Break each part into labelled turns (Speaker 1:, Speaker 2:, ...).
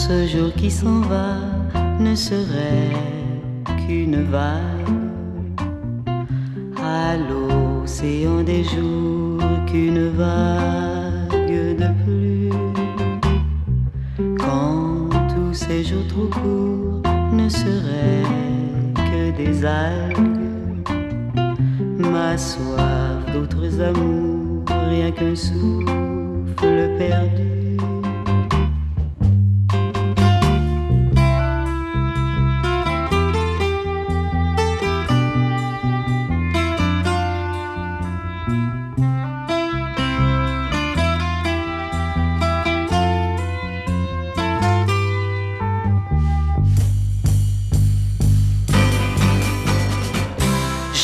Speaker 1: ce jour qui s'en va ne serait qu'une vague à l'océan des jours, qu'une vague de plus. Quand tous ces jours trop courts ne seraient que des algues, ma soif d'autres amours, rien qu'un souffle perdu.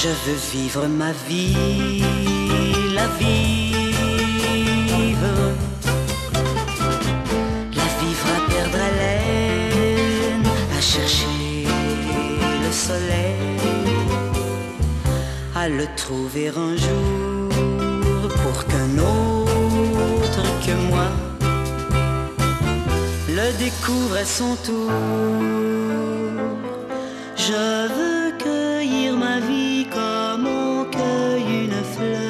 Speaker 1: Je veux vivre ma vie, la vivre à perdre haleine, à chercher le soleil, à le trouver un jour pour qu'un autre que moi le découvre à son tour. Je veux cueillir ma vie comme on cueille une fleur.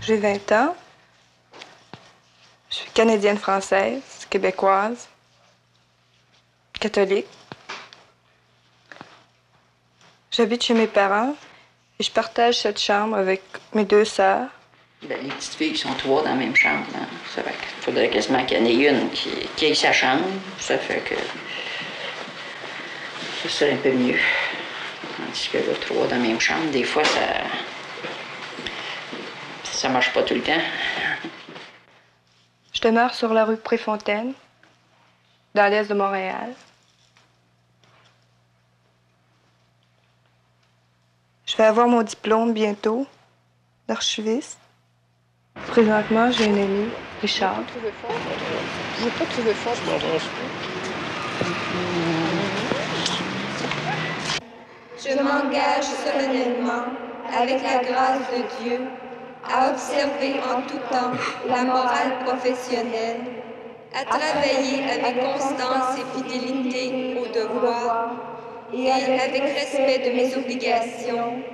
Speaker 2: J'ai 20 ans. Je suis canadienne-française, québécoise, catholique. J'habite chez mes parents et je partage cette chambre avec mes 2 sœurs.
Speaker 3: Ben, les petites filles sont 3 dans la même chambre. Hein. Ça fait qu'il faudrait quasiment qu'il y en ait une qui ait sa chambre. Ça fait que ça serait un peu mieux. Tandis que là, 3 dans la même chambre, des fois, ça marche pas tout le temps.
Speaker 2: Je demeure sur la rue Préfontaine, dans l'est de Montréal. Je vais avoir mon diplôme bientôt d'archiviste. Présentement, j'ai un ami, Richard.
Speaker 4: Je veux pas trouver fort, je m'en range pas.
Speaker 5: Je m'engage solennellement, avec la grâce de Dieu, à observer en tout temps la morale professionnelle, à travailler avec constance et fidélité aux devoirs et avec respect de mes obligations,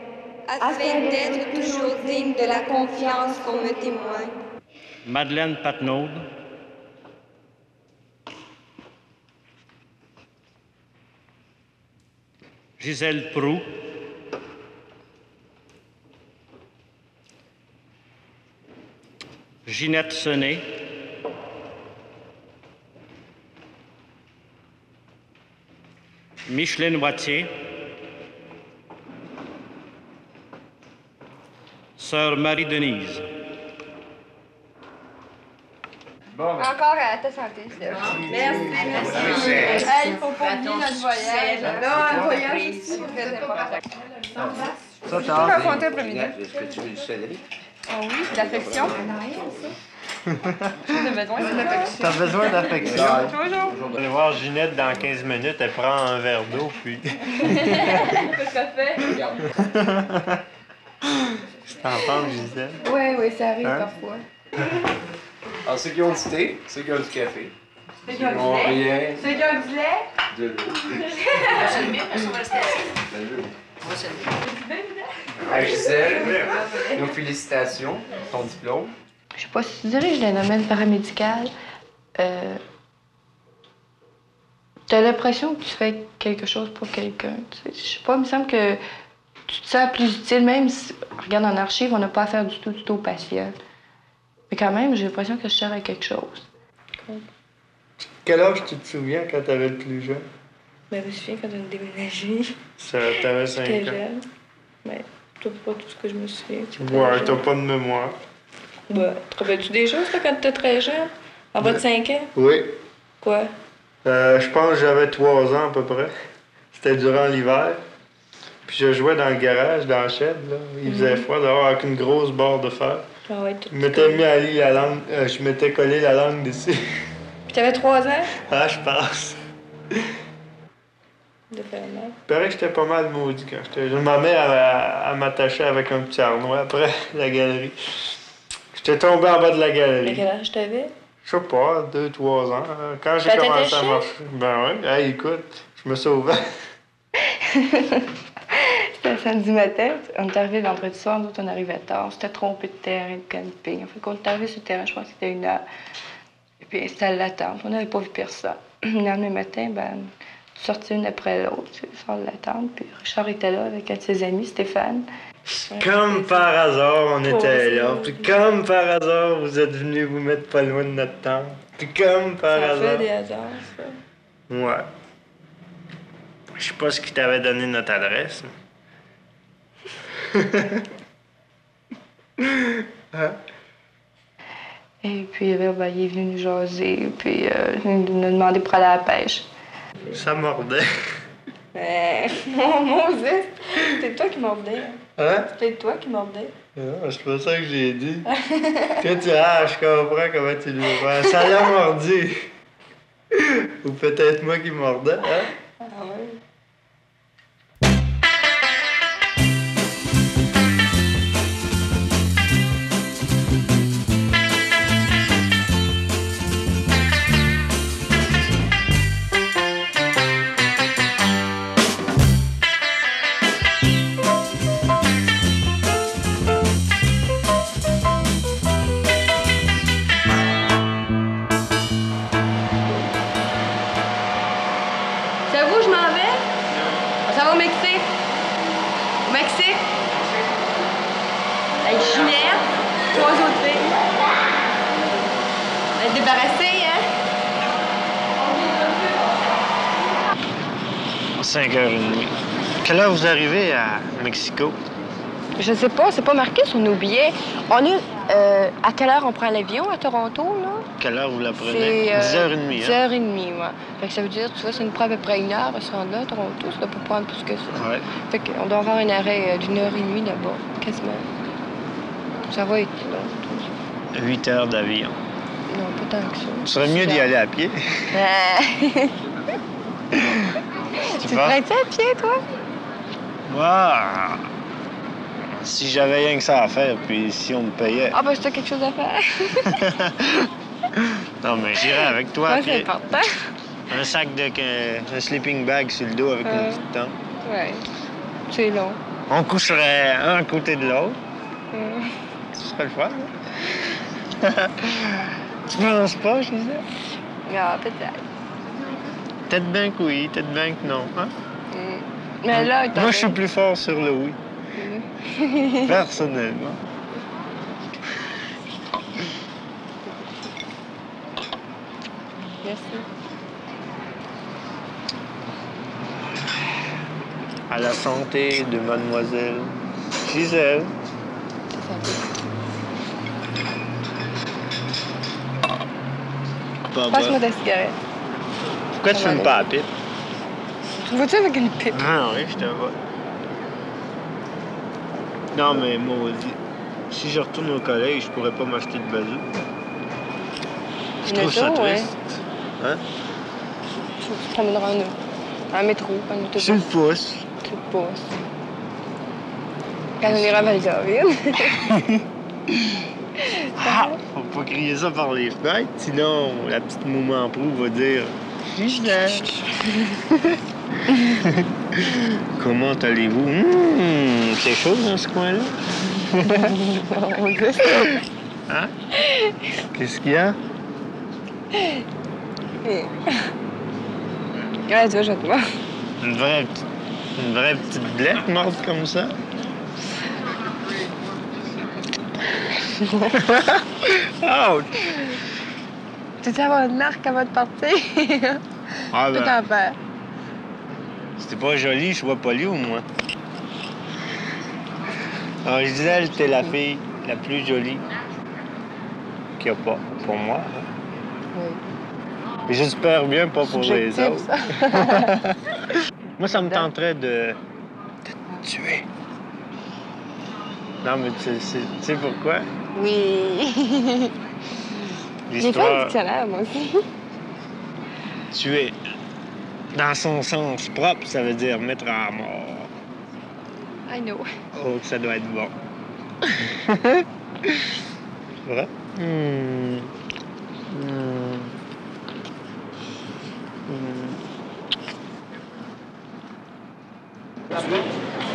Speaker 5: afin d'être toujours digne de la confiance qu'on me témoigne.
Speaker 6: Madeleine Patnaud. Gisèle Proulx. Ginette Sené. Micheline Wattier. Sœur Marie-Denise.
Speaker 2: Encore à ta santé, Steph. Merci. Il faut pas oublier notre voyage. Non, un voyage aussi, c'est très important.
Speaker 7: Ça,
Speaker 2: Tu peux raconter un peu mieux.
Speaker 7: Est-ce que tu veux du céleri?
Speaker 2: Oh oui, de l'affection. J'ai besoin d'affection.
Speaker 7: T'as besoin d'affection?
Speaker 2: Toujours.
Speaker 8: On va aller voir Ginette dans 15 minutes, elle prend un verre d'eau, puis...
Speaker 2: Qu'est-ce que ça fait?
Speaker 8: C'est en forme, Gisèle?
Speaker 2: Oui, ça arrive parfois.
Speaker 7: Alors, ceux qui ont du thé, ceux qui ont du café.
Speaker 2: Ceux qui ont du lait. Ceux qui ont du lait.
Speaker 7: De l'eau. Gisèle, nos félicitations pour ton diplôme.
Speaker 2: Je sais pas si tu dirais que je le nommais le paramédical.
Speaker 9: T'as l'impression que tu fais quelque chose pour quelqu'un. Je sais pas, il me semble que tu te sens plus utile, même si, regarde, en archive, on n'a pas à faire du tout au patient. Mais quand même, j'ai l'impression que je sers à quelque chose.
Speaker 8: Quel âge tu te souviens quand t'avais le plus jeune?
Speaker 9: Ben, je me souviens quand on a déménagé.
Speaker 8: T'avais 5 ans.
Speaker 9: J'étais jeune. Mais c'est pas tout ce que je me souviens.
Speaker 8: Ouais, t'as pas de mémoire.
Speaker 9: Ben, te rappelles-tu des choses, là, quand t'étais très jeune? En bas de 5 ans?
Speaker 8: Oui.
Speaker 9: Quoi?
Speaker 8: Je pense que j'avais 3 ans à peu près. C'était durant l'hiver. Puis je jouais dans le garage, dans la shed, là. Il faisait froid dehors avec une grosse barre de fer.
Speaker 9: Ah ouais,
Speaker 8: Je m'étais mis à lire la langue, je m'étais collé la langue dessus.
Speaker 9: Puis t'avais 3 ans?
Speaker 8: Ah, je pense.
Speaker 9: De faire mal.
Speaker 8: Il paraît que j'étais pas mal maudit quand j'étais jeune. Ma mère, elle m'attachait avec un petit harnois après la galerie. J'étais tombé en bas de la galerie.
Speaker 9: Mais quel âge t'avais?
Speaker 8: Je sais pas, 2-3 ans. Quand j'ai commencé à marcher. Ben ouais, hey, écoute, je me sauvais.
Speaker 9: C'était samedi matin. On est arrivé vendredi soir, nous autres, on arrivait tard. On s'était trompé de terrain de camping. En fait, quand on est arrivé sur le terrain, je pense que c'était 1h. Et puis, c'était à l'attente. On n'avait pas vu personne. Le lendemain matin, ben, sorti une après l'autre, tu sors de l'attente. Puis Richard était là avec un de ses amis, Stéphane.
Speaker 8: Comme par hasard, on était là. Puis comme par hasard, vous êtes venus vous mettre pas loin de notre tente. Puis comme par hasard.
Speaker 9: Ça fait des hasards, ça.
Speaker 8: Ouais. Je sais pas ce qui t'avait donné notre adresse. Hein?
Speaker 9: Et puis, ben, il est venu nous jaser, puis il nous a demandé pour aller à la pêche.
Speaker 8: Ça mordait.
Speaker 9: Mon Moses, c'est toi qui mordais.
Speaker 8: Hein?
Speaker 9: C'est toi qui mordais.
Speaker 8: Non, c'est pas ça que j'ai dit. Quand tu je comprends comment tu le vois. Ça l'a mordu. Ou peut-être moi qui mordais, hein?
Speaker 9: Ah ouais. C'est où je m'en vais? Ça va au Mexique? Au Mexique? Avec Ginette, 3 autres filles. On est débarrassés, hein?
Speaker 8: 5h30. Quelle heure vous arrivez à Mexico?
Speaker 4: Je sais pas, c'est pas marqué sur nos billets. On est à quelle heure on prend l'avion à Toronto, là?
Speaker 8: Quelle heure vous la prenez?
Speaker 4: C'est
Speaker 8: 10h30,
Speaker 4: 10h30, ouais. Fait que ça veut dire, tu vois, ça nous prend à peu près 1 heure à se rendre là à Toronto. Ça doit pas prendre plus que ça.
Speaker 8: Ouais.
Speaker 4: Fait qu'on doit avoir un arrêt d'1h30 là-bas, quasiment. Ça va être long.
Speaker 8: 8 heures d'avion.
Speaker 4: Non, pas tant que ça.
Speaker 8: Ce serait mieux d'y aller à pied.
Speaker 4: Tu prends-tu à pied, toi?
Speaker 8: Wow. Si j'avais rien que ça à faire, puis si on me payait.
Speaker 4: Ah, ben, c'est quelque chose à faire.
Speaker 8: Non, mais j'irais avec toi.
Speaker 4: Ouais, c'est important.
Speaker 8: Un sac un sleeping bag sur le dos avec une petite tente.
Speaker 4: Ouais. C'est long.
Speaker 8: On coucherait un à côté de l'autre. Ce serait le fun, hein? Tu penses pas, je disais?
Speaker 4: Ah, peut-être.
Speaker 8: Peut-être bien que oui, peut-être bien que non, hein?
Speaker 4: Mais là,
Speaker 8: moi, je suis plus fort sur le oui. Personnellement.
Speaker 4: Merci.
Speaker 8: À la santé de mademoiselle Gisèle.
Speaker 4: Passe-moi ta cigarette.
Speaker 8: Pourquoi tu fumes pas à pipe?
Speaker 4: Tu vois-tu avec une pipe?
Speaker 8: Ah oui, je te vois. Non, mais moi aussi. Si je retourne au collège, je pourrais pas m'acheter de bazou. Je trouve ça triste. Hein?
Speaker 4: Tu te promèneras en métro, en autobus.
Speaker 8: Tu le pousses.
Speaker 4: Tu le pousses. Quand on ira à Valgraville.
Speaker 8: Ah! Faut pas crier ça par les fenêtres, sinon la petite maman Prou va dire Gisèle. Comment allez-vous? C'est chaud dans ce coin-là? Hein? Qu'est-ce qu'il y a?
Speaker 4: Ouais, tu vois, je vois.
Speaker 8: Une vraie petite blette morte comme ça. Ouch!
Speaker 4: Tu sais avoir une arc avant de partir?
Speaker 8: Ah
Speaker 4: Tout en faire.
Speaker 8: C'était pas joli, je suis pas poli ou moi? Alors, je disais, elle était la fille la plus jolie qu'il n'y a pas pour moi.
Speaker 4: Oui.
Speaker 8: J'espère bien pas pour les
Speaker 4: Subjectif,
Speaker 8: autres.
Speaker 4: ça.
Speaker 8: Moi, ça me tenterait de te tuer. Non, mais tu sais pourquoi?
Speaker 4: Oui. J'ai fait un dictionnaire, moi aussi.
Speaker 8: Tuer. Dans son sens propre, ça veut dire mettre à mort.
Speaker 4: I know.
Speaker 8: Oh, que ça doit être bon. Vrai?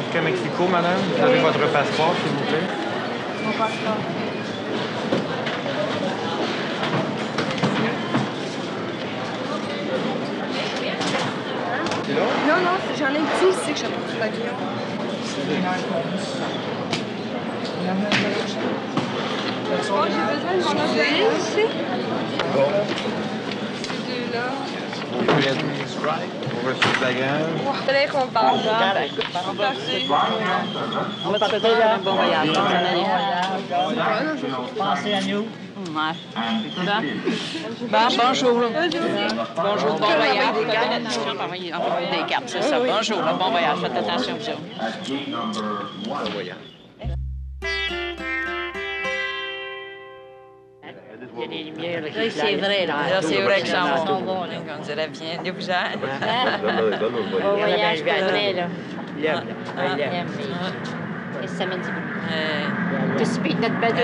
Speaker 8: Jusqu'à Mexico, madame. Vous avez votre passeport, s'il vous plaît?
Speaker 4: Mon passeport. Non, non, j'en ai un petit ici que je prends sur l'avion. Bon, j'ai besoin de mon ordinateur ici.
Speaker 8: Bon.
Speaker 4: Ces deux-là.
Speaker 8: On va sur le bagage.
Speaker 4: Il fallait qu'on parle.
Speaker 3: On va te souhaiter un bon voyage.
Speaker 10: Pensez à nous.
Speaker 3: Ouais. Bon, bonjour. Bonjour, bon voyage. Faites attention, envoyez des cartes, c'est ça. Bonjour, bon voyage. Faites attention, vous autres.
Speaker 8: Bon voyage.
Speaker 3: Il y a des lumières là, qui
Speaker 10: Oui, c'est vrai, là.
Speaker 3: Là, c'est vrai que ça va. On dirait bien. Nous, vous êtes.
Speaker 10: Bon voyage pour vrai, là.
Speaker 3: Lève,
Speaker 10: Et samedi. De speed, notre bateau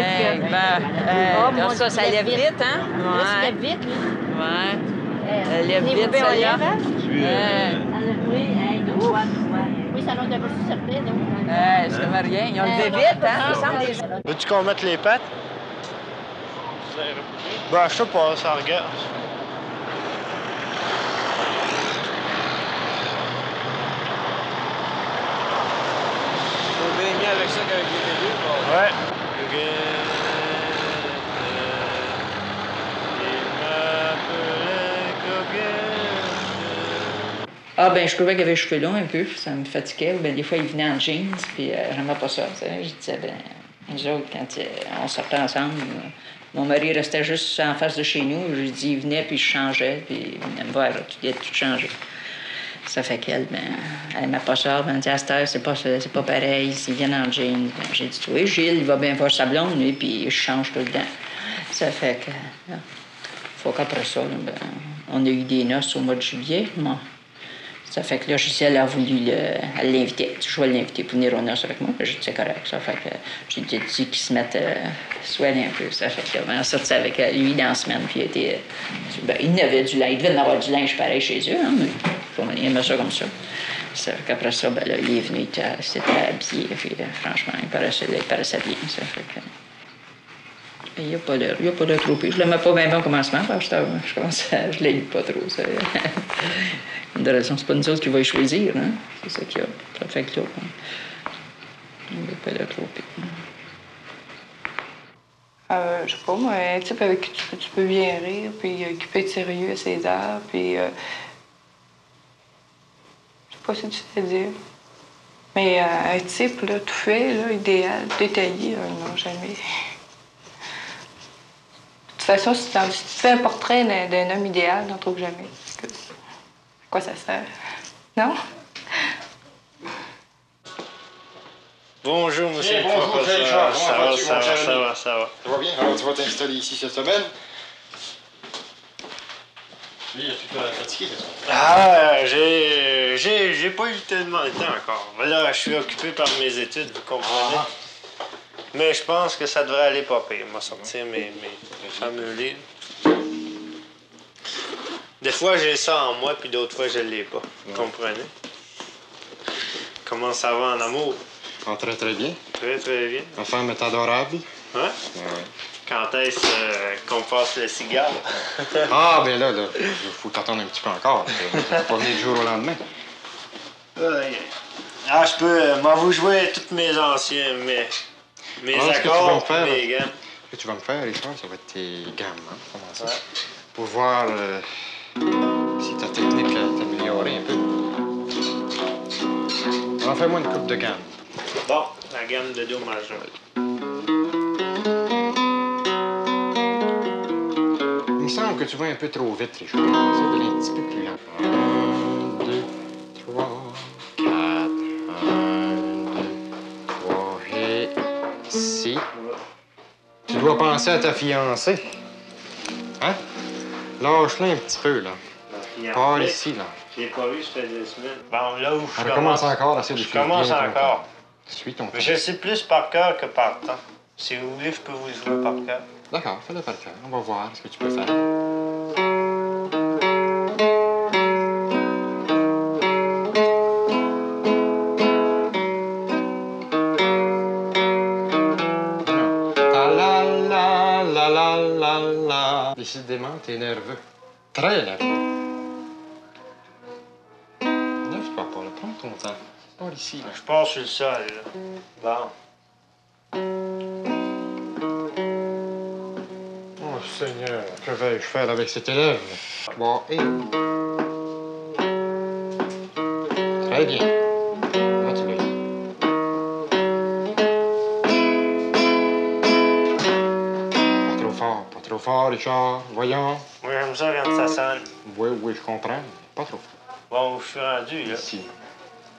Speaker 10: de
Speaker 3: ça, ça lève vite, hein?
Speaker 10: Là, ça lève vite, lui.
Speaker 3: Ouais. Elle lève vite, ça lève.
Speaker 10: Oui, ça l'a d'abord sorti, donc.
Speaker 3: Ça va rien. Ils ont levé vite, hein? Il semble des...
Speaker 8: Veux-tu qu'on mette les pattes? Ben, je sais pas, ça regarde.
Speaker 7: On est bien avec ça qu'avec les débuts.
Speaker 8: Ouais.
Speaker 3: Ah, ben je trouvais qu'il avait les cheveux longs un peu, ça me fatiguait. Ben, des fois, il venait en jeans, puis j'aimais pas ça. Je disais, ben, nous autres, quand on sortait ensemble, mon mari restait juste en face de chez nous. Je dis, il venait, puis je changeais, puis il venait me voir, tout changé. Ça fait qu'elle, ben, elle n'aimait pas ça. Ben, elle dit, à cette heure, c'est pas pareil, s'ils viennent en jeans. Ben, j'ai dit, oui, Gilles, il va bien voir sa blonde, lui, puis je change tout le temps. Ça fait que, là, faut qu'après ça, là, ben, on a eu des noces au mois de juillet, moi. Ça fait que là, Gisèle a voulu l'inviter. Je vais l'inviter pour venir aux noces avec moi. J'ai dit, c'est correct. Ça fait que j'ai dit qu'il se mette soigner un peu. Ça fait que on a sorti avec lui dans la semaine. Puis il était. Ben, il n'avait du linge. Il devait en avoir du linge pareil chez eux. Hein, mais il aimait ça comme ça. Ça fait qu'après ça, ben là, il est venu, il s'était habillé. Puis franchement, il paraissait bien. Ça fait que. Il n'y a pas l'air trop pire. Je ne l'aimais pas bien au commencement, parce que je ne l'aime pas trop. Ça. De raison, c'est pas nous autres qui va y choisir, hein? C'est ça qu'il y a. Ça fait que là, il n'a pas l'air trop pire.
Speaker 9: Je sais pas, moi, un type avec qui tu peux bien rire, puis qui peut être sérieux à ses heures, puis. Je sais pas si tu sais dire. Mais un type, là, tout fait, là, idéal, détaillé, non, jamais. De toute façon, si tu fais un portrait d'un homme idéal, t'en trouves jamais. À quoi ça sert? Non?
Speaker 8: Bonjour, monsieur le
Speaker 7: bonjour,
Speaker 8: professeur.
Speaker 7: ça va.
Speaker 8: Ça va.
Speaker 7: Ça va bien? Alors, tu vas t'installer ici cette semaine? Lui, il a tout fatigué, c'est ça?
Speaker 8: Ah, j'ai pas eu tellement de temps encore. Là, je suis occupé par mes études, vous comprenez? Ah. Mais je pense que ça devrait aller pas pire. Je vais sortir mes fameux livres. Des fois, j'ai ça en moi, puis d'autres fois, je l'ai pas. Vous comprenez? Comment ça va en amour?
Speaker 7: Ah, très, très bien.
Speaker 8: Très, très bien.
Speaker 7: Ma femme est adorable.
Speaker 8: Hein?
Speaker 7: Ouais.
Speaker 8: quand est-ce qu'on passe le cigare?
Speaker 11: Ah, ben là, il faut t'attendre un petit peu encore. Ça va pas venir du jour au lendemain.
Speaker 8: Ah, je peux vous jouer tous mes anciens, mes accords, mes gammes.
Speaker 11: Ce que tu vas me faire, Richard, ça va être tes gammes, hein, commencer. Ouais. Pour voir si ta technique est améliorée un peu. Alors, fais-moi une coupe de gamme.
Speaker 8: Bon, la gamme de Do majeur.
Speaker 11: Il me semble que tu vas un peu trop vite, Richard. Ça va aller un petit peu plus lent. 1, 2, 3, 4. 1, 2, 3 et ici. Tu dois penser à ta fiancée. Hein? Lâche-la un petit peu, là. Par ici, là.
Speaker 8: Je l'ai pas vu, ça fait 2 semaines. Bon, là où je
Speaker 11: commence encore à essayer de
Speaker 8: Je commence encore.
Speaker 11: Suis ton temps.
Speaker 8: Mais je sais plus par cœur que par temps. Si vous voulez, je peux vous jouer par cœur.
Speaker 11: D'accord, fais-le par cœur. On va voir ce que tu peux faire. Décidément, t'es nerveux. Très nerveux. Lève-toi pas, là. Prends ton temps. Pas ici, là.
Speaker 8: Je pars sur le sol, là. Bon.
Speaker 11: Oh, Seigneur, que vais-je faire avec cet élève? Bon, et... Très bien. Là, tu vas. Pas trop fort, Richard. Voyons.
Speaker 8: Oui, j'aime ça quand ça sonne.
Speaker 11: Oui, je comprends. Pas trop fort.
Speaker 8: Bon, je suis rendu, là.
Speaker 11: Ici.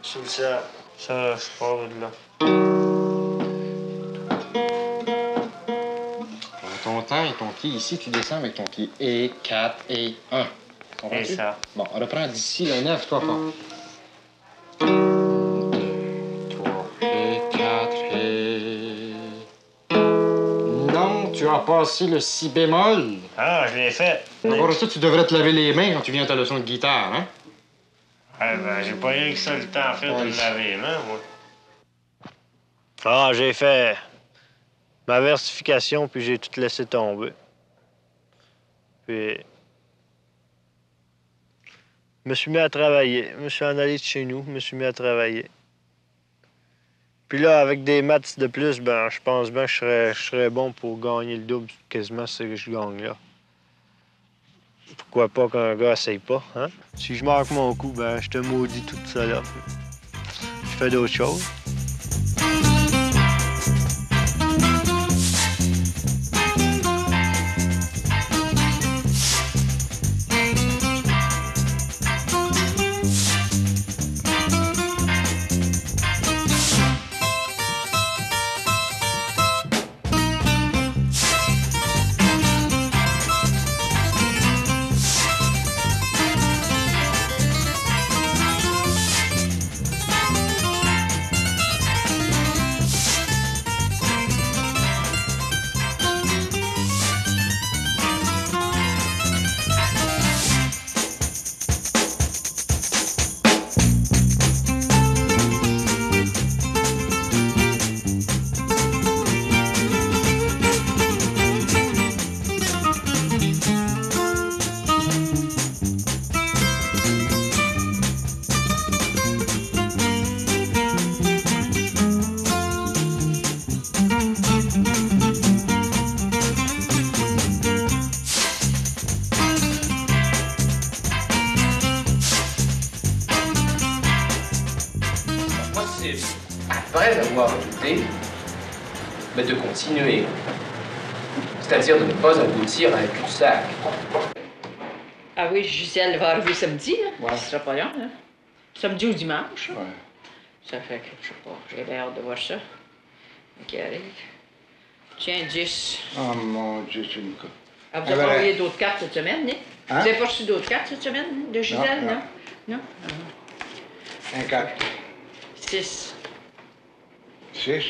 Speaker 8: Sur le sol. Ça, je pars de là.
Speaker 11: Ton temps et ton pied ici, tu descends avec ton pied. Et 4 et 1.
Speaker 8: Et ça.
Speaker 11: Bon, on reprend d'ici, là, 9, toi pas. 1, 2, 3 et 4 et... Non, tu as passé le si bémol.
Speaker 8: Ah, je l'ai fait.
Speaker 11: Pour ça, tu devrais te laver les mains quand tu viens à ta leçon de guitare, hein?
Speaker 8: Ah, ben, j'ai pas eu que ça le temps à faire de me laver les mains, moi. Ah, j'ai fait ma versification, puis j'ai tout laissé tomber. Puis... je me suis mis à travailler. Je me suis en allé de chez nous, je me suis mis à travailler. Puis là, avec des maths de plus, ben, je pense bien que je serais bon pour gagner le double, quasiment ce que je gagne là. Pourquoi pas qu'un gars essaye pas, hein? Si je marque mon coup, ben, je te maudis tout ça là. Je fais d'autres choses.
Speaker 12: Après avoir douté, mais de continuer. C'est-à-dire de ne pas aboutir à un cul-de-sac.
Speaker 3: Ah oui, Gisèle va arriver samedi, là.
Speaker 11: Ouais.
Speaker 3: Ce sera pas long, là. Samedi ou dimanche.
Speaker 11: Ouais.
Speaker 3: Ça fait que, je sais pas, j'ai hâte de voir ça. Qui arrive. Tiens, 10.
Speaker 13: Oh mon Dieu, c'est une coupe.
Speaker 3: Ah, vous avez pas envoyé d'autres cartes cette semaine, né?
Speaker 13: Hein?
Speaker 3: Vous avez pas reçu d'autres cartes cette semaine, de Gisèle, non? Non?
Speaker 13: Un 4.
Speaker 3: 6.
Speaker 13: 6.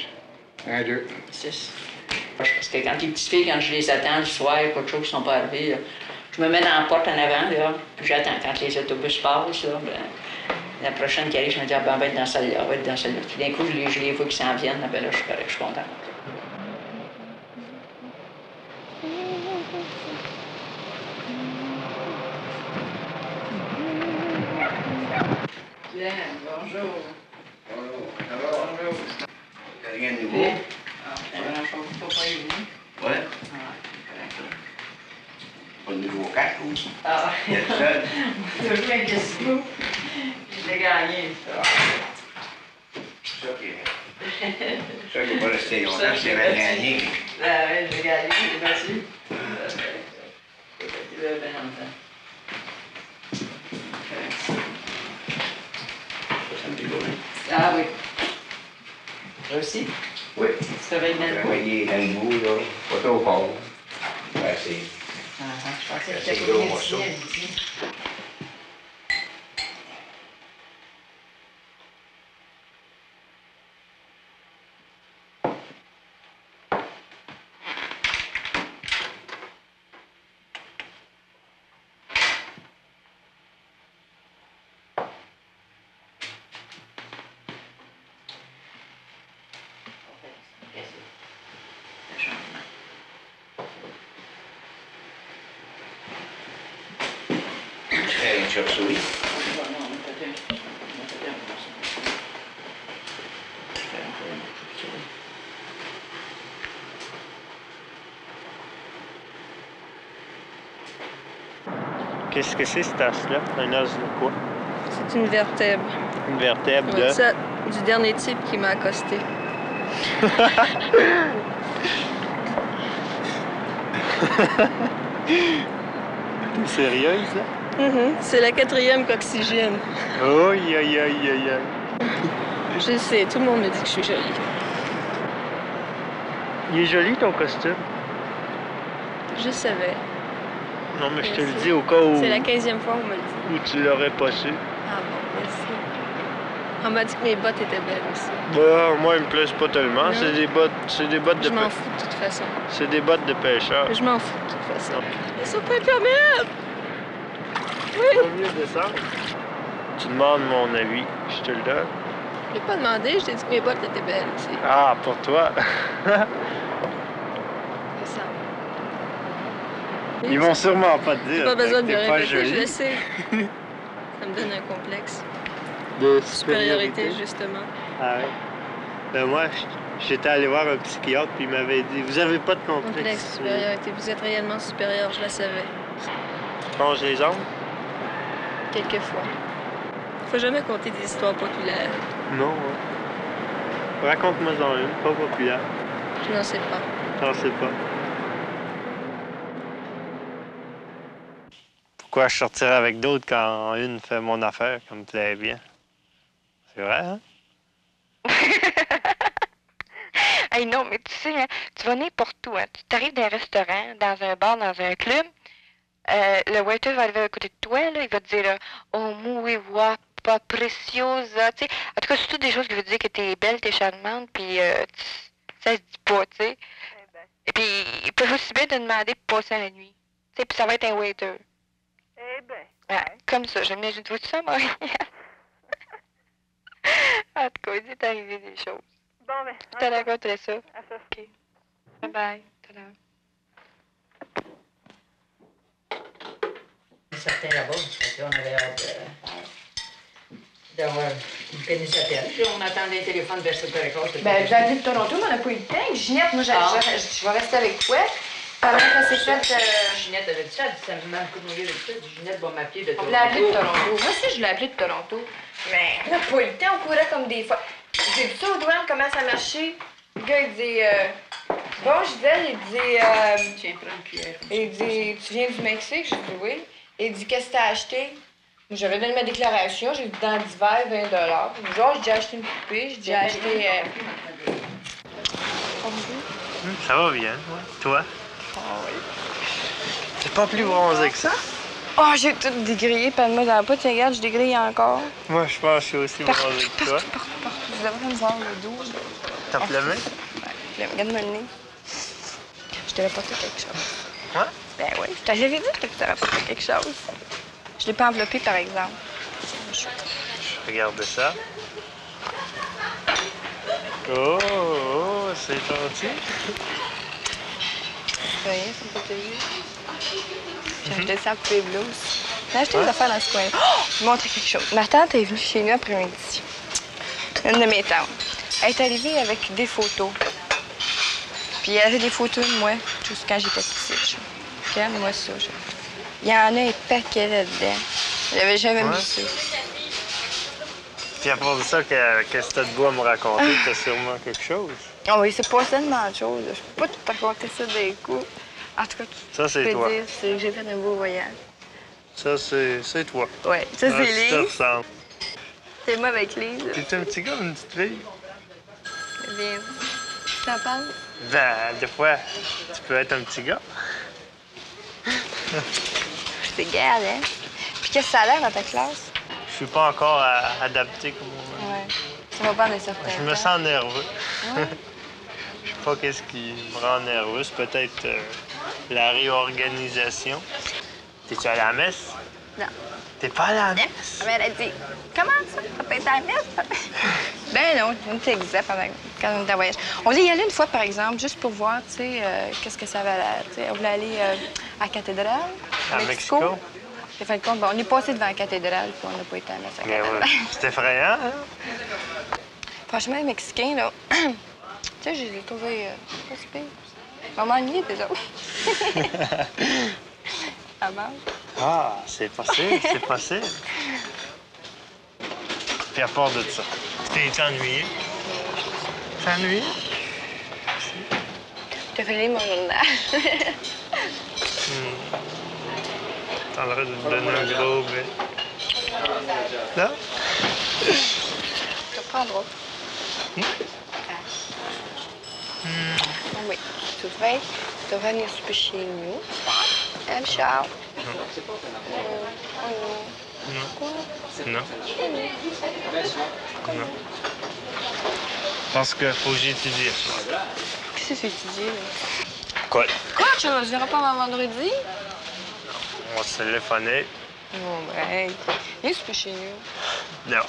Speaker 13: 1, 2.
Speaker 3: 6. Parce que quand les petites filles, quand je les attends le soir, pas de choses qui sont pas arrivées, là, je me mets dans la porte en avant, là, puis j'attends. Quand les autobus passent, là, ben, la prochaine qui arrive, je me dis, ah, ben, on va être dans celle-là, on va être dans celle-là. Puis d'un coup, je les vois qui s'en viennent, ben là, je suis correct, je suis content. président. Bonjour.
Speaker 14: Bonjour. Rien de nouveau?
Speaker 3: Faut pas y venir.
Speaker 14: Ouais. Pas de nouveau 4 ou?
Speaker 3: Ah.
Speaker 14: Il y a le seul.
Speaker 3: Toujours un question. Je l'ai gagné, ça.
Speaker 14: C'est ça qui n'est pas resté longtemps, c'est la gagné.
Speaker 3: Ah oui, je l'ai gagné, je l'ai battu. Il avait bien longtemps. Ah oui. Toi aussi?
Speaker 14: Oui.
Speaker 3: Ça va être bien.
Speaker 14: Travailler dans le bout, là. Pas trop fort. Assez.
Speaker 3: Je pensais que
Speaker 14: Assez
Speaker 3: c'était
Speaker 14: gros
Speaker 3: pour
Speaker 14: morceau.
Speaker 3: ici.
Speaker 14: Une chauve-souris.
Speaker 8: Qu'est-ce que c'est, cet os-là? Un os de quoi?
Speaker 2: C'est une vertèbre.
Speaker 8: Une vertèbre de...
Speaker 2: Ouais, ça, du dernier type qui m'a accosté.
Speaker 8: T'es sérieuse, là?
Speaker 2: C'est la 4e qu'oxygène.
Speaker 8: Aïe, aïe, aïe, aïe, aïe.
Speaker 2: Je sais, tout le monde me dit que je suis jolie.
Speaker 8: Il est joli, ton costume.
Speaker 2: Je savais.
Speaker 8: Non, mais je te le dis au cas où...
Speaker 2: C'est la 15e fois qu'on me le dit.
Speaker 8: Où tu l'aurais pas su.
Speaker 2: Ah bon, merci. On m'a dit que mes bottes étaient belles aussi.
Speaker 8: Bah, moi, ils me plaisent pas tellement.
Speaker 2: Non.
Speaker 8: C'est des bottes de...
Speaker 2: Je m'en fous de toute façon.
Speaker 8: C'est des bottes de pêcheur.
Speaker 2: Je m'en fous de toute façon. Mais ça peut permettre! Oui!
Speaker 8: Vaut mieux descendre. Tu demandes mon avis, je te le donne.
Speaker 2: Je l'ai pas demandé, je t'ai dit que mes bottes étaient belles aussi.
Speaker 8: Ah, pour toi.
Speaker 2: C'est ça.
Speaker 8: Ils vont sûrement pas te dire.
Speaker 2: J'ai pas besoin de me
Speaker 8: que t'es pas
Speaker 2: répéter, je
Speaker 8: jolie.
Speaker 2: le sais. Ça me donne un complexe.
Speaker 8: De
Speaker 2: Supériorité, justement.
Speaker 8: Ah oui. Ben moi, j'étais allé voir un psychiatre puis il m'avait dit, vous avez pas de complexe.
Speaker 2: Complexe, supériorité. Vous êtes réellement supérieur, je la savais.
Speaker 8: Tu manges les ongles?
Speaker 2: Quelquefois. Faut jamais compter des histoires populaires.
Speaker 8: Non. Hein. Raconte-moi-en une, pas populaire.
Speaker 2: Je n'en sais pas.
Speaker 8: J'en sais pas. Pourquoi je sortirais avec d'autres quand une fait mon affaire, comme me plaît bien? C'est vrai, hein?
Speaker 9: Hey, non, mais tu sais, hein, tu vas n'importe où. Hein. Tu t'arrives dans un restaurant, dans un bar, dans un club. Le waiter va arriver à côté de toi, là, il va te dire là, oh, muy guapa, preciosa. Tu sais, en tout cas, c'est toutes des choses qui veulent dire que t'es belle, t'es charmante, puis ça se dit pas, tu sais. Et puis, ils peuvent aussi bien te demander pour passer la nuit. Tu sais, puis ça va être un waiter.
Speaker 15: Eh ben.
Speaker 9: Ah, comme ça, j'imagine. Tu vois ça, Marie? En tout cas, il est arrivé des choses.
Speaker 15: Bon, ben.
Speaker 9: Tout à l'heure, tu laisses ça.
Speaker 15: À ça.
Speaker 9: OK. Bye-bye. Tout à l'heure.
Speaker 3: Certains là-bas, on avait hâte d'avoir une pénicillette. Puis on attendait le téléphone vers 7h15.
Speaker 4: Ben, j'ai appelé de Toronto, mais on n'a pas eu le temps. Ginette, moi, je vais rester avec toi. Pendant que c'est fait.
Speaker 3: Ginette avait dit ça, elle dit, ça me manque de mouiller avec ça. Ginette va m'appeler de
Speaker 4: On
Speaker 3: Toronto.
Speaker 4: l'a appelé de Toronto. Moi aussi, je l'ai appelé de Toronto. Mais on n'a pas eu le temps, on courait comme des fois. J'ai vu ça aux douanes, comment ça marchait. Le gars, il dit bon, Gisèle, il dit
Speaker 3: Tiens, prends une cuillère.
Speaker 4: Il dit tu viens du Mexique? J'ai dit oui. Et il dit qu'est-ce que t'as acheté? J'avais donné ma déclaration, j'ai dit dans d'hiver 20 $. Genre, j'ai acheté une poupée, j'ai acheté.
Speaker 8: Ça va bien, ouais. Toi?
Speaker 4: Ah oui.
Speaker 8: T'es pas plus bronzé que ça?
Speaker 4: Oh, j'ai tout dégrillé, pas de moi dans la pote, regarde, je dégrille encore.
Speaker 8: Moi, je pense que je suis aussi bronzé que toi.
Speaker 4: Partout, vous devriez me voir le dos.
Speaker 8: T'as pleuré?
Speaker 4: Ouais, regarde-moi le nez. Je t'avais apporté quelque chose.
Speaker 8: Hein?
Speaker 4: Ben oui, je t'avais dit que tu t'avais apporté quelque chose. Je l'ai pas enveloppé, par exemple.
Speaker 8: Je regarde ça. Oh, oh, c'est gentil.
Speaker 4: C'est rien, c'est pas payé. J'ai acheté ça à poupée blouse.
Speaker 9: On a acheté des affaires dans ce coin-là. Oh! Je vais vous montrer quelque chose. Ma tante est venue chez nous après-midi. Une de mes tantes. Elle est arrivée avec des photos. Puis elle avait des photos de moi, juste quand j'étais petite. Regarde-moi ça. Il y en a un paquet là-dedans. J'avais jamais vu ça.
Speaker 8: Puis à part de ça, qu'est-ce que t'as de beau à me raconter? T'as sûrement quelque chose.
Speaker 9: Ah oui, c'est pas tellement de choses. Je peux pas tout te raconter ça d'un coup. En tout cas,
Speaker 8: ça, c'est toi.
Speaker 9: dire que j'ai fait un beau voyage.
Speaker 8: Ça, c'est toi.
Speaker 9: Oui, ça, c'est Lise.
Speaker 8: Ça te ressemble.
Speaker 9: C'est moi avec Lise.
Speaker 8: T'es un petit gars ou une petite fille?
Speaker 9: Bien. Tu t'en parles?
Speaker 8: Ben, des fois, tu peux être un petit gars.
Speaker 9: C'est garde, hein? Puis qu'est-ce que ça a l'air dans ta classe?
Speaker 8: Je suis pas encore adapté comme on
Speaker 9: Ouais. Ça va prendre un certain temps.
Speaker 8: Je me sens nerveux.
Speaker 9: Ouais.
Speaker 8: Je sais pas qu'est-ce qui me rend nerveux. C'est peut-être la réorganisation. T'es-tu allé à la messe?
Speaker 9: Non.
Speaker 8: T'es pas allé à la messe?
Speaker 9: Elle a dit, comment ça? T'as pas été à la messe? Ben non, on était exact quand on était en voyage. On voulait y aller une fois, par exemple, juste pour voir, tu sais, qu'est-ce que ça avait l'air. On voulait aller à la cathédrale.
Speaker 8: À Mexico?
Speaker 9: En fin de compte, on est passé devant la cathédrale, puis on n'a pas été à la messe à la cathédrale.
Speaker 8: Ouais. C'est effrayant, hein?
Speaker 9: Franchement, les Mexicains, là, tu sais, je les ai trouvés pas si pires. Vraiment ennuyés, déjà. Ça marche.
Speaker 8: Ah, c'est possible, c'est possible. Puis à part de ça, t'es ennuyé? T'es ennuyé?
Speaker 9: T'as fait mon journal.
Speaker 8: T'as l'air de me donner un gros brin. Là?
Speaker 9: Tu reprendras. Oui. Tu devrais venir souper chez nous. Elle, Charles.
Speaker 8: Non. Non. Non. Parce que faut que j'étudie ça.
Speaker 9: Qu'est-ce que tu étudies, là?
Speaker 8: Quoi?
Speaker 9: Quoi? Tu ne viendras pas avant vendredi?
Speaker 8: On va se téléphoner.
Speaker 9: Oh, ben, viens souper chez nous.
Speaker 8: Non.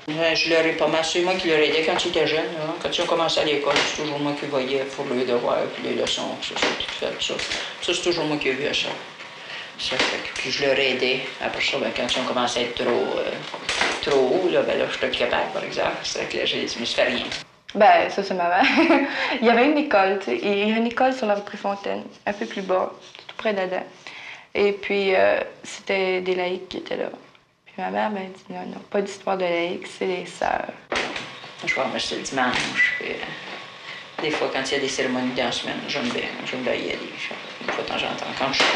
Speaker 3: Je leur ai pas mal. C'est moi qui leur aidais quand ils étaient jeunes. Là. Quand ils ont commencé à l'école, c'est toujours moi qui voyais pour les devoirs puis les leçons. Ça, tout fait. Ça, c'est toujours moi qui ai vu à ça. Ça fait que, puis je leur ai aidé. Après ça, ben, quand ils ont commencé à être trop haut, là, ben là, je suis plus capable, par exemple. C'est que là, j'ai dit, mais ça fait rien.
Speaker 9: Ben, ça, c'est marrant. Il y avait une école, tu sais. Il y a une école sur la rue Préfontaine, un peu plus bas, tout près d'Adam. Et puis, c'était des laïcs qui étaient là. Puis ma mère m'a dit, non, pas d'histoire de laïcs, c'est les sœurs.
Speaker 3: Je vais c'est le dimanche. Puis, des fois, quand il y a des cérémonies dans la semaine, j'aime bien y aller. Une fois de temps en temps, quand je peux.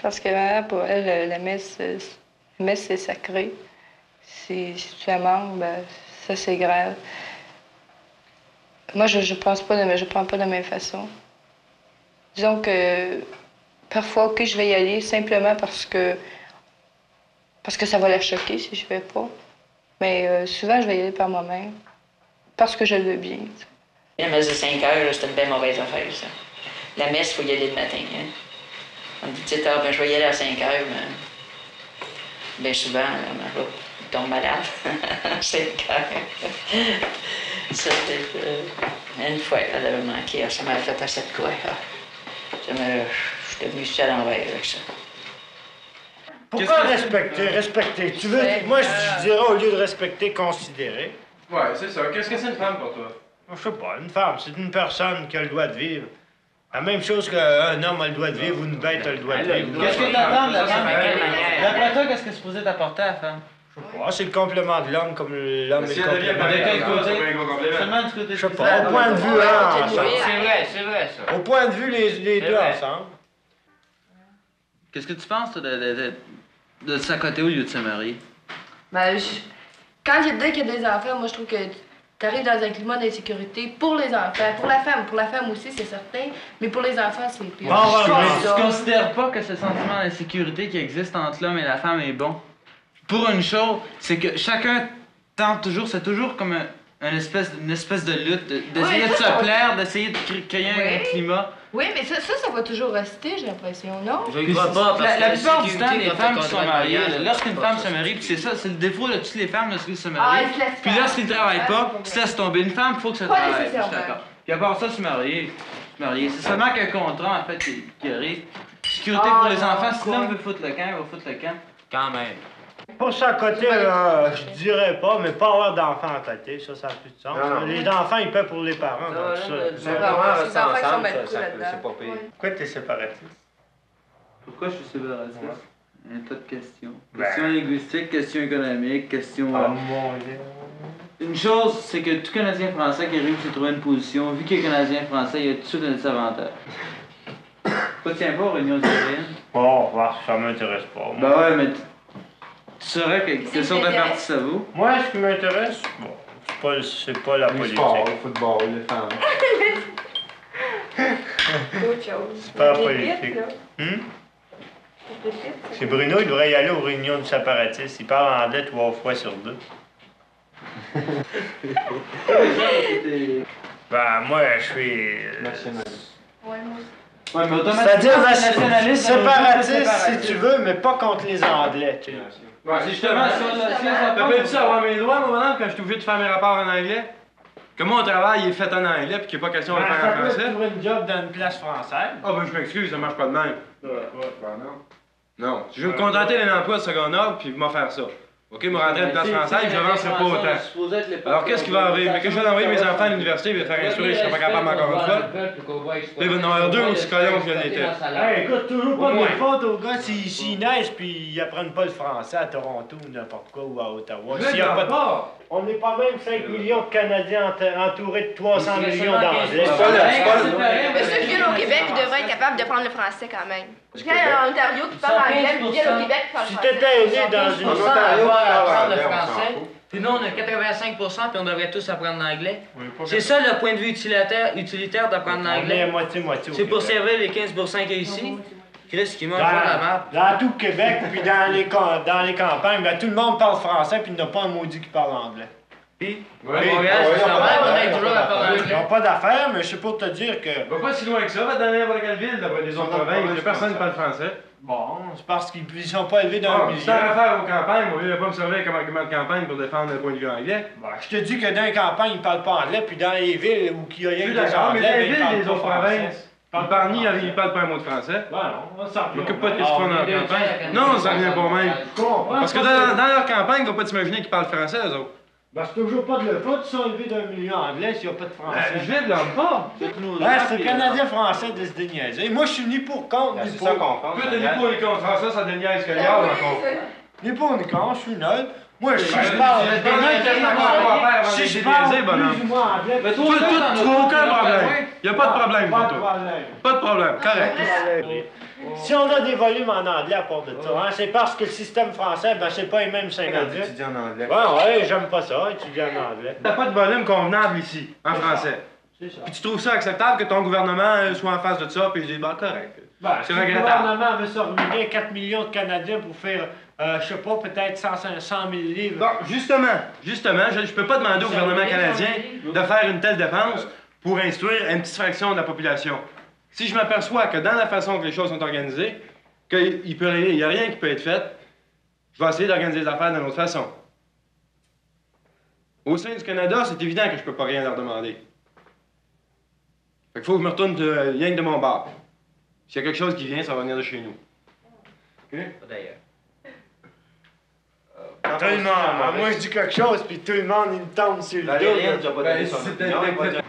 Speaker 9: Parce que ma mère, pour elle, la messe, c'est sacré. Si tu la manques, ben, ça, c'est grave. Moi, je prends pas de la même façon. Disons que parfois, OK, je vais y aller simplement parce que ça va la choquer si je vais pas. Mais souvent, je vais y aller par moi-même parce que je le veux bien. T'sais.
Speaker 3: La messe de 5 heures, c'est une bien mauvaise affaire, ça. La messe, il faut y aller le matin. Hein? On dit, tu sais, ben, je vais y aller à 5 heures, mais bien souvent, on tombe malade. 5 heures. Ça fait une fois, elle avait manqué. Ça m'avait fait à cette quoi. Je suis devenu seul à l'envers avec ça.
Speaker 16: Pourquoi respecter? Tu veux, moi, je dirais au lieu de respecter, considérer.
Speaker 12: Ouais, c'est ça. Qu'est-ce que c'est une femme pour toi?
Speaker 16: Je sais pas, une femme, c'est une personne qui a le droit de vivre. La même chose qu'un homme a le droit de vivre ou une bête a le droit de vivre.
Speaker 17: Qu'est-ce que t'attends de la femme? D'après toi, qu'est-ce que c'est supposé t'apporter à la femme?
Speaker 16: Je sais pas, c'est le complément de l'homme comme l'homme est le complément
Speaker 17: de quel côté? Seulement du côté.
Speaker 16: Je sais pas, au point de vue, hein,
Speaker 17: C'est vrai, ça.
Speaker 16: Au point de vue, les deux ensemble.
Speaker 17: Qu'est-ce que tu penses, toi, de s'accoter au lieu de se marier?
Speaker 9: Ben, quand dès qu'il y a des enfants, moi, je trouve que tu arrives dans un climat d'insécurité pour les enfants. Pour la femme aussi, c'est certain, mais pour les enfants, c'est pire.
Speaker 17: Tu considères pas que ce sentiment d'insécurité qui existe entre l'homme et la femme est bon? Pour une chose, c'est que chacun tente toujours, c'est toujours comme une espèce de lutte, d'essayer de se plaire, d'essayer de créer un climat.
Speaker 9: Oui, mais ça va toujours rester, j'ai l'impression, non?
Speaker 17: Je ne crois pas, parce que la plupart du temps, les femmes qui sont mariées, lorsqu'une femme se marie, puis c'est ça, c'est le défaut de toutes les femmes lorsqu'elles se marient. Puis lorsqu'ils ne travaillent pas, ils se laissent tomber. Une femme, il faut que ça travaille. D'accord. Puis à part ça, se marier. C'est seulement qu'un contrat, en fait, qui arrive. Ce sécurité pour les enfants. Si l'homme veut foutre le camp, il va foutre le camp.
Speaker 16: Quand même. Pour ça, côté, je dirais pas, mais pas avoir d'enfants à côté, ça n'a plus de sens.
Speaker 12: Non.
Speaker 16: Les enfants, ils paient pour les parents. Donc ça,
Speaker 12: Les parents restent
Speaker 4: Les enfants qui sont
Speaker 12: ensemble,
Speaker 4: mal
Speaker 12: c'est
Speaker 4: là-dedans.
Speaker 12: pas pire.
Speaker 16: Pourquoi t'es séparatiste?
Speaker 17: Pourquoi je suis séparatiste? Un tas de questions.
Speaker 16: Ben.
Speaker 17: Questions linguistiques, questions économiques, questions...
Speaker 16: Oh mon Dieu.
Speaker 17: Une chose, c'est que tout Canadien français qui arrive à se trouver une position, vu qu'il est Canadien français, il a tout de suite un désavantage. Pas tiens pas aux réunions citoyennes?
Speaker 16: Bon, ça m'intéresse pas.
Speaker 17: Ben ouais, mais tu saurais quelle sorte de parti ça vaut?
Speaker 16: Moi, ce qui m'intéresse, bon, c'est pas la politique.
Speaker 7: Le football, les femmes.
Speaker 4: Autre chose.
Speaker 16: C'est pas la
Speaker 4: Les
Speaker 16: politique.
Speaker 4: bites, là.
Speaker 16: C'est Bruno, il devrait y aller aux réunions du séparatiste. Il parle anglais 3 fois sur 2. Ben, moi, je suis...
Speaker 4: Ouais, moi aussi.
Speaker 17: Ouais, mais automatiquement,
Speaker 16: C'est-à-dire
Speaker 17: nationaliste,
Speaker 16: séparatiste, si tu veux, mais pas contre les Anglais, tu sais.
Speaker 18: Ouais, c'est justement ça. T'as pas dit ça avoir mes droits, moi, maintenant, quand je suis obligé de faire mes rapports en anglais? Que mon travail est fait en anglais puis qu'il n'y a pas question de le faire en français?
Speaker 16: Tu trouver une job dans une place française.
Speaker 18: Ah, ben, je m'excuse, ça marche pas de même. Non, je vais me contenter d'un emploi de second ordre puis m'en faire ça. OK, me rentrer à une place française, je n'avancerai pas autant. Alors, qu'est-ce qui va arriver? Mais que je vais envoyer mes enfants à l'université et les faire instruire, je serai pas capable encore une fois. Puis il va y en avoir deux aussi colons que je l'étais.
Speaker 16: Hey, écoute, toujours pas de faute aux gars s'ils naissent puis ils apprennent pas le français à Toronto ou n'importe quoi ou à Ottawa. S'il y a pas de... On n'est pas même 5 millions de Canadiens entourés de 300 millions d'Anglais.
Speaker 4: Mais ceux qui viennent au Québec, ils devraient être capables de prendre le français quand même. Quand il y a un Ontario qui parle anglais, puis ils viennent au Québec qui parle
Speaker 16: Si
Speaker 4: français.
Speaker 16: t'étais né dans une...
Speaker 3: On va apprendre le français. Puis nous, on a 85 puis on devrait tous apprendre l'anglais. C'est ça le point de vue utilitaire d'apprendre l'anglais.
Speaker 16: On est moitié-moitié.
Speaker 3: C'est pour servir les 15 qu'il y a ici. Chris qui mange pas la map.
Speaker 16: Dans tout le Québec, puis dans les campagnes, ben, tout le monde parle français, puis il n'y en a pas un maudit qui parle anglais. Puis,
Speaker 3: Montréal, c'est ça, on est toujours à parler
Speaker 16: ils n'ont pas d'affaires, mais je sais pour te dire que...
Speaker 18: Va pas si loin que ça, va dans n'importe quelle ville, d'après les autres provinces, il n'y a personne qui parle français.
Speaker 16: Bon, c'est parce qu'ils ne sont pas élevés dans le milieu.
Speaker 18: Si t'as affaire aux campagnes, au lieu de pas me servir comme argument de campagne pour défendre le point de vue anglais.
Speaker 16: Ben, je te dis que dans les campagnes, ils ne parlent pas anglais, puis dans les villes où il y a rien que des
Speaker 18: D'accord, mais
Speaker 16: anglais,
Speaker 18: dans les
Speaker 16: ben, ils
Speaker 18: villes
Speaker 16: parlent
Speaker 18: des
Speaker 16: pas
Speaker 18: autres
Speaker 16: français.
Speaker 18: provinces. Parmi, ils parlent pas un mot de français.
Speaker 16: Ben non, on s'en
Speaker 18: Je m'occupe pas de ce qu'ils font dans leur campagne. Non, ça revient pas même. Parce que dans leur campagne, ils vont pas t'imaginer qu'ils parlent français, eux autres.
Speaker 16: Ben, c'est toujours pas de le faute, ils sont élevés d'un milieu anglais s'il n'y a pas de français.
Speaker 18: Je vais de leur pas.
Speaker 16: C'est Canadien-Français de se déniaiser. Moi, je suis ni pour contre, ni pour.
Speaker 18: Toi, t'es ni pour ni contre français, ça déniaise que l'hier, encore.
Speaker 16: Ni pour ni contre, je suis neutre. Moi, si je
Speaker 18: Ben,
Speaker 16: parle.
Speaker 18: Si
Speaker 16: Si
Speaker 18: je
Speaker 16: je parle
Speaker 18: parle,
Speaker 16: plus ou moins anglais.
Speaker 18: Mais toi, tu n'as aucun problème. Il n'y a pas de problème
Speaker 16: Pas
Speaker 18: pour
Speaker 16: de
Speaker 18: toi.
Speaker 16: problème.
Speaker 18: Pas de problème, correct.
Speaker 16: Si on a des volumes en anglais à part de ça, hein, c'est parce que le système français, ben c'est pas les mêmes 50.
Speaker 7: Étudiant en anglais.
Speaker 16: Ouais, j'aime pas ça, étudier en anglais.
Speaker 18: T'as pas de volume convenable ici, en français.
Speaker 16: C'est ça.
Speaker 18: Puis tu trouves ça acceptable que ton gouvernement soit en face de ça, puis je dis, bah correct.
Speaker 16: Ben,
Speaker 18: C'est
Speaker 16: si le
Speaker 18: regrettable.
Speaker 16: gouvernement veut se ruiner 4 millions de Canadiens pour faire, je sais pas, peut-être 100 000 livres.
Speaker 18: Bon, justement, je peux pas demander au gouvernement canadien de faire une telle dépense pour instruire une petite fraction de la population. Si je m'aperçois que dans la façon que les choses sont organisées, qu'il n'y a rien qui peut être fait, je vais essayer d'organiser les affaires d'une autre façon. Au sein du Canada, c'est évident que je peux pas rien leur demander. Fait qu'il faut que je me retourne rien que de mon bar. S'il y a quelque chose qui vient, ça va venir de chez nous. OK?
Speaker 3: D'ailleurs.
Speaker 16: Tout le monde, moi je dis quelque chose, puis tout le monde il me tombe sur le dos.
Speaker 7: tu n'as pas donné son opinion.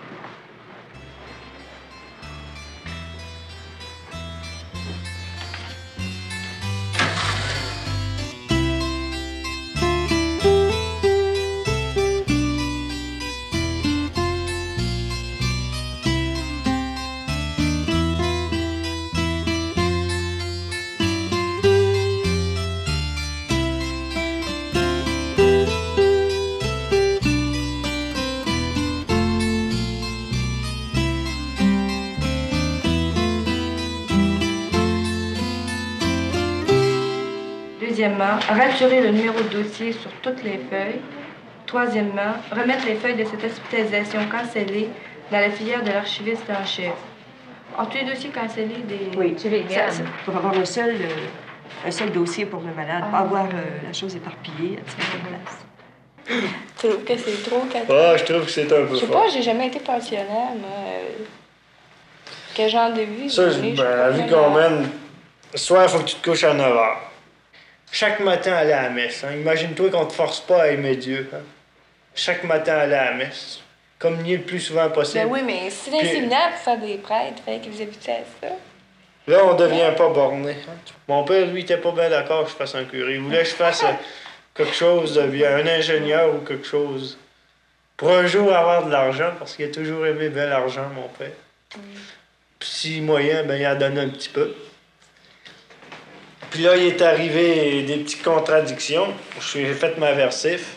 Speaker 9: Deuxièmement, raturer le numéro de dossier sur toutes les feuilles. Troisièmement, remettre les feuilles de cette hospitalisation cancellée dans la filière de l'archiviste en chef. En tous les dossiers cancellés des...
Speaker 19: Oui, tu les gardes pour avoir un seul dossier pour le malade, pas avoir la chose éparpillée à différentes places.
Speaker 9: Tu trouves que c'est trop, Catherine?
Speaker 16: Ah, je trouve que c'est un peu
Speaker 9: Je sais
Speaker 16: fort.
Speaker 9: pas, j'ai jamais été pensionnaire, moi. Quel genre de vie?
Speaker 16: Ça,
Speaker 9: vous menez?
Speaker 16: ben,
Speaker 9: Je sais
Speaker 16: la
Speaker 9: pas
Speaker 16: vie
Speaker 9: vraiment.
Speaker 16: qu'on mène, Le soir, il faut que tu te couches à 9 h. Chaque matin, aller à la messe. Hein? Imagine-toi qu'on ne te force pas à aimer Dieu. Hein? Chaque matin, aller à la messe. Communier le plus souvent possible.
Speaker 9: Ben oui, mais c'est un séminaire pour faire des prêtres, fait que vous habitez à ça.
Speaker 16: Là, on devient pas borné. Hein? Mon père, lui, était pas bien d'accord que je fasse un curé. Il voulait que je fasse quelque chose de bien, un ingénieur ou quelque chose. Pour un jour avoir de l'argent, parce qu'il a toujours aimé bien l'argent, mon père. Puis si moyen, ben il a donné un petit peu. Puis là, il est arrivé des petites contradictions. J'ai fait ma versif.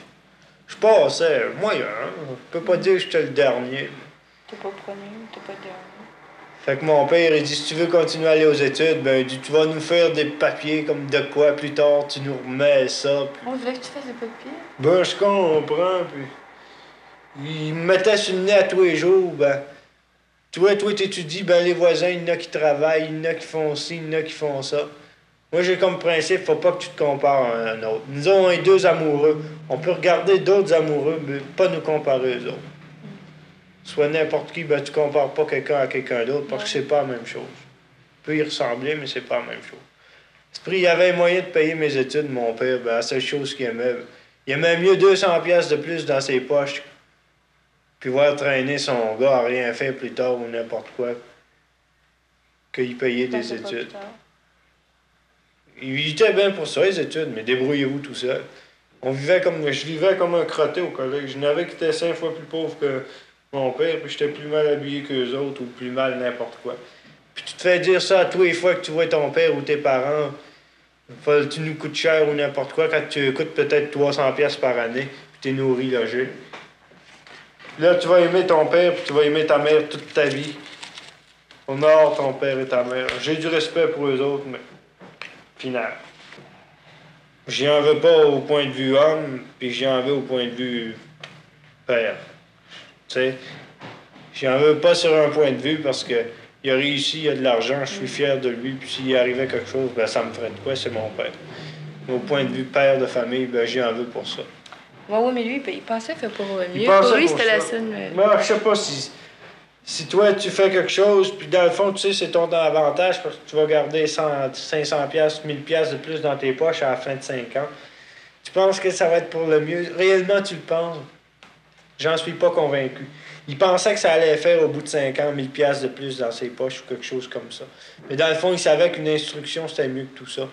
Speaker 16: Je passais moyen. Hein? Je peux pas dire que j'étais le dernier.
Speaker 9: T'es pas premier, t'es pas dernier.
Speaker 16: Fait que mon père, il dit, si tu veux continuer à aller aux études, ben il dit, tu vas nous faire des papiers comme de quoi plus tard, tu nous remets ça. Puis...
Speaker 9: On voulait que tu fasses des papiers?
Speaker 16: Ben, je comprends, puis... Il me mettait sur le nez à tous les jours, ben... Toi, t'étudies, ben les voisins, il y en a qui travaillent, il y en a qui font ci, il y en a qui font ça. Moi, j'ai comme principe, faut pas que tu te compares à un autre. Nous, on est deux amoureux. On peut regarder d'autres amoureux, mais pas nous comparer aux autres. Soit n'importe qui, ben tu compares pas quelqu'un à quelqu'un d'autre, parce que c'est pas la même chose. Il peut y ressembler, mais c'est pas la même chose. Il y avait moyen de payer mes études, mon père, ben la seule chose qu'il aimait, il aimait mieux 200 pièces de plus dans ses poches, puis voir traîner son gars à rien faire plus tard ou n'importe quoi, qu'il payait des études. Il était bien pour ça, les études, mais débrouillez-vous tout seul. Je vivais comme un crotté au collège. Je n'avais qui était 5 fois plus pauvre que mon père, puis j'étais plus mal habillé qu'eux autres, ou plus mal n'importe quoi. Puis tu te fais dire ça à tous les fois que tu vois ton père ou tes parents, tu nous coûtes cher ou n'importe quoi, quand tu coûtes peut-être 300 pièces par année, puis t'es nourri, logé. Là, tu vas aimer ton père, puis tu vas aimer ta mère toute ta vie. Honore ton père et ta mère. J'ai du respect pour eux autres, mais... final. J'y en veux pas au point de vue homme, puis j'y en veux au point de vue père. Tu sais, j'y en veux pas sur un point de vue parce que il a réussi, il a de l'argent, je suis fier de lui, puis s'il arrivait quelque chose, ben ça me ferait de quoi, c'est mon père. Mais au point de vue père de famille, ben j'y en veux pour ça.
Speaker 9: Oui, mais lui, il pensait faire pour mieux. Pour lui, c'était la seule...
Speaker 16: Moi, je sais pas si toi, tu fais quelque chose, puis dans le fond, tu sais, c'est ton avantage parce que tu vas garder 500 pièces, 1000 pièces de plus dans tes poches à la fin de 5 ans. Tu penses que ça va être pour le mieux? Réellement, tu le penses? J'en suis pas convaincu. Il pensait que ça allait faire au bout de 5 ans 1000 pièces de plus dans ses poches ou quelque chose comme ça. Mais dans le fond, il savait qu'une instruction, c'était mieux que tout ça.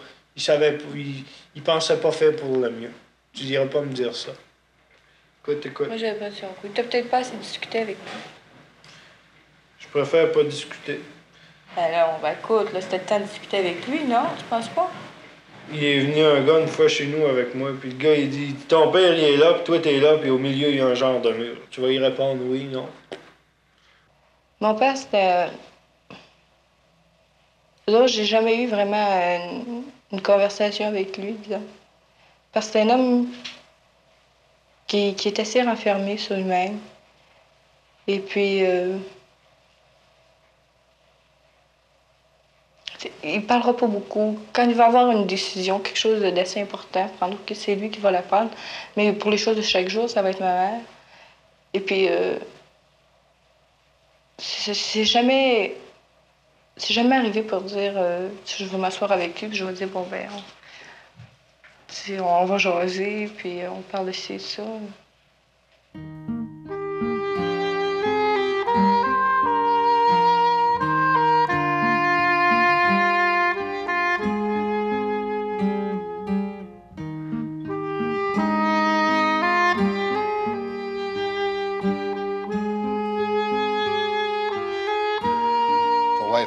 Speaker 16: Il pensait pas faire pour le mieux. Tu dirais pas me dire ça. Écoute.
Speaker 9: Moi, j'avais pas sur le coup. T'as peut-être pas assez discuté avec moi.
Speaker 16: Je préfère pas discuter.
Speaker 9: Alors, écoute, là, c'était le temps de discuter avec lui, non? Tu penses pas?
Speaker 16: Il est venu un gars une fois chez nous avec moi, puis le gars, il dit, ton père, il est là, puis toi, t'es là, puis au milieu, il y a un genre de mur. Tu vas y répondre oui, non?
Speaker 9: Mon père, c'était... Là, j'ai jamais eu vraiment une conversation avec lui, disons. Parce que c'est un homme qui est assez renfermé sur lui-même. Et puis... il parlera pas beaucoup. Quand il va avoir une décision, quelque chose d'assez important, prendre que c'est lui qui va la prendre. Mais pour les choses de chaque jour, ça va être ma mère. Et puis, c'est jamais arrivé pour dire je vais m'asseoir avec lui, puis je vais dire bon ben, on va jaser, puis on parle de ci et de ça.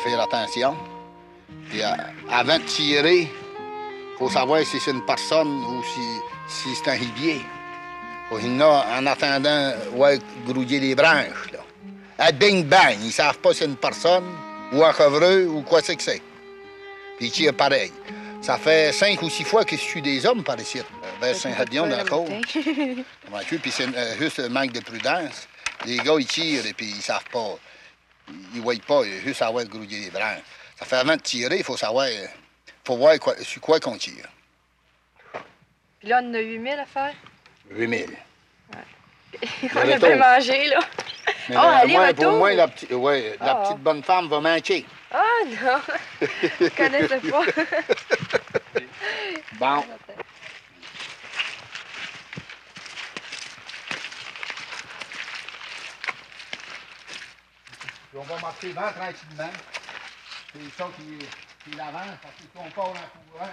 Speaker 20: Faire attention. Puis avant de tirer, il faut savoir si c'est une personne ou si c'est un gibier. Il y en a, en attendant, ouais, grouiller les branches. Là. À bing-bang, ils ne savent pas si c'est une personne ou un chevreux ou quoi c'est que c'est. Puis ils tirent pareil. Ça fait 5 ou 6 fois qu'ils tuent des hommes par ici, vers Saint-Hadion, dans la côte. Puis c'est juste un manque de prudence. Les gars, ils tirent et puis ils ne savent pas. Ils ne voient pas, il juste savoir grouiller les branches. Ça fait avant de tirer, il faut savoir, faut voir sur quoi qu'on tire.
Speaker 9: Puis là, on en a 8000 à faire?
Speaker 20: 8000.
Speaker 9: On a bien mangé, là.
Speaker 20: Mais
Speaker 4: Oh, allez,
Speaker 20: pour moi, la petite
Speaker 4: Ah.
Speaker 20: bonne femme va manquer.
Speaker 4: Ah non! Je connaissais pas.
Speaker 20: Bon. On va marcher bien tranquillement. C'est ça qui l'avance, parce qu'ils sont pas en courant.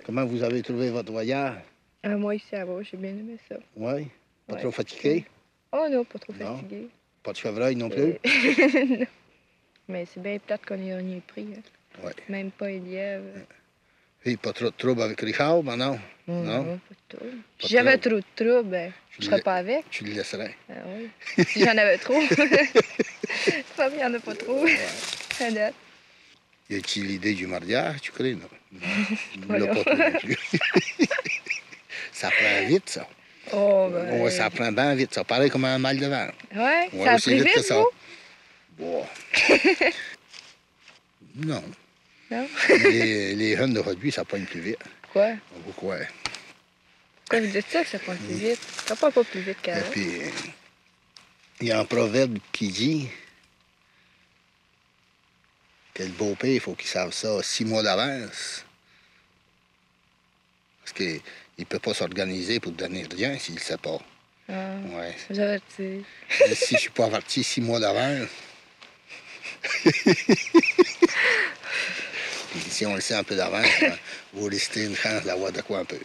Speaker 20: Comment vous avez trouvé votre voyage?
Speaker 9: Moi, ici, à bas, j'ai bien aimé ça.
Speaker 20: Oui? Pas
Speaker 9: Ouais.
Speaker 20: trop fatigué?
Speaker 9: Oh non, pas trop
Speaker 20: Non.
Speaker 9: fatigué.
Speaker 20: Pas de chevreuil non plus?
Speaker 9: Non. Mais c'est bien plate qu'on ait rien pris. Hein.
Speaker 20: Oui.
Speaker 9: Même pas les lièvres.
Speaker 20: Et pas trop de trouble avec Richard, ben non?
Speaker 9: Non, pas de trouble.
Speaker 20: Pas
Speaker 9: Si j'avais
Speaker 20: de
Speaker 9: trop de trouble, ben, je serais pas avec.
Speaker 20: Tu le laisserais?
Speaker 9: Ah oui. Si j'en avais trop. Pas bien, il n'y en a pas trop. À date.
Speaker 20: Y a-t-il l'idée du mariage, tu connais, non? Non,
Speaker 9: Voilà.
Speaker 20: pas trop non plus. Ça prend vite, ça.
Speaker 9: Oh, ben.
Speaker 20: Ouais, ça prend bien vite, ça. Pareil comme un mal de ventre.
Speaker 9: Ouais,
Speaker 20: Ouais,
Speaker 9: ça a
Speaker 20: aussi
Speaker 9: pris
Speaker 20: vite que
Speaker 9: vite,
Speaker 20: ça.
Speaker 9: vous?
Speaker 20: Bon. Non.
Speaker 9: Non?
Speaker 20: Les jeunes d'aujourd'hui, ça pogne plus vite.
Speaker 9: Quoi?
Speaker 20: Pourquoi?
Speaker 9: Pourquoi vous dites ça que ça prend plus vite? Ça prend pas plus vite
Speaker 20: Et
Speaker 9: qu'avant.
Speaker 20: puis, il y a un proverbe qui dit que le beau-père, il faut qu'il sache ça 6 mois d'avance. Parce qu'il ne peut pas s'organiser pour te donner rien s'il ne sait pas.
Speaker 9: Ah,
Speaker 20: Ouais.
Speaker 9: j'avais dit.
Speaker 20: Mais si je suis pas averti 6 mois d'avance. Puis si on le sait un peu d'avance, hein, vous laissez une chance d'avoir de quoi un peu.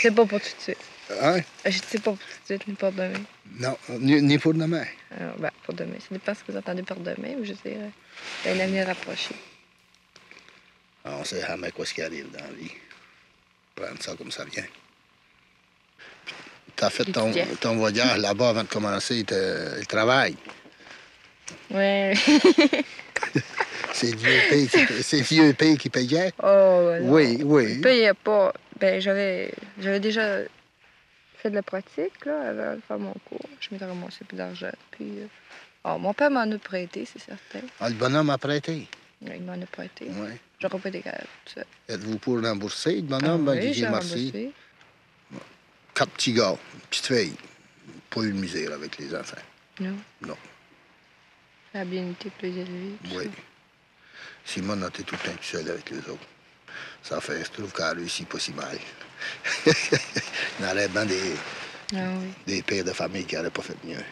Speaker 9: C'est pas pour tout de suite.
Speaker 20: Hein?
Speaker 9: Je sais pas pour tout de suite, ni pour demain.
Speaker 20: Non, ni pour demain.
Speaker 9: Alors, ben, pour demain. Ça dépend ce que vous entendez par demain, ou je dirais un avenir rapproché.
Speaker 20: On sait jamais quoi ce qui arrive dans la vie. Prendre ça comme ça vient. Tu as fait ton voyage là-bas avant de commencer le travail.
Speaker 9: Ouais.
Speaker 20: C'est vieux pays qui payait?
Speaker 9: Oh, ouais, non.
Speaker 20: Oui, oui.
Speaker 9: Je payais pas. Ben, j'avais déjà fait de la pratique, là, avant de faire mon cours. Je m'étais ramassé plus d'argent. Puis, mon père m'en a prêté, c'est certain.
Speaker 20: Ah, le bonhomme a prêté?
Speaker 9: Oui, il m'en a prêté.
Speaker 20: Oui.
Speaker 9: J'aurais pas été capable, tout ça.
Speaker 20: Êtes-vous pour rembourser, le bonhomme? Ben,
Speaker 9: Oui,
Speaker 20: j'ai
Speaker 9: j'ai
Speaker 20: dit merci.
Speaker 9: remboursé.
Speaker 20: 4 petits gars, une petite fille. Pas eu de misère avec les enfants.
Speaker 9: Non.
Speaker 20: Non.
Speaker 9: Ça a bien été plus élevé. tout
Speaker 20: Oui.
Speaker 9: ça.
Speaker 20: Simone a été tout le temps tout seul avec les autres. Ça fait, je trouve qu'elle a réussi pas si mal. Il y en aurait bien des pères de famille qui n'auraient pas fait mieux.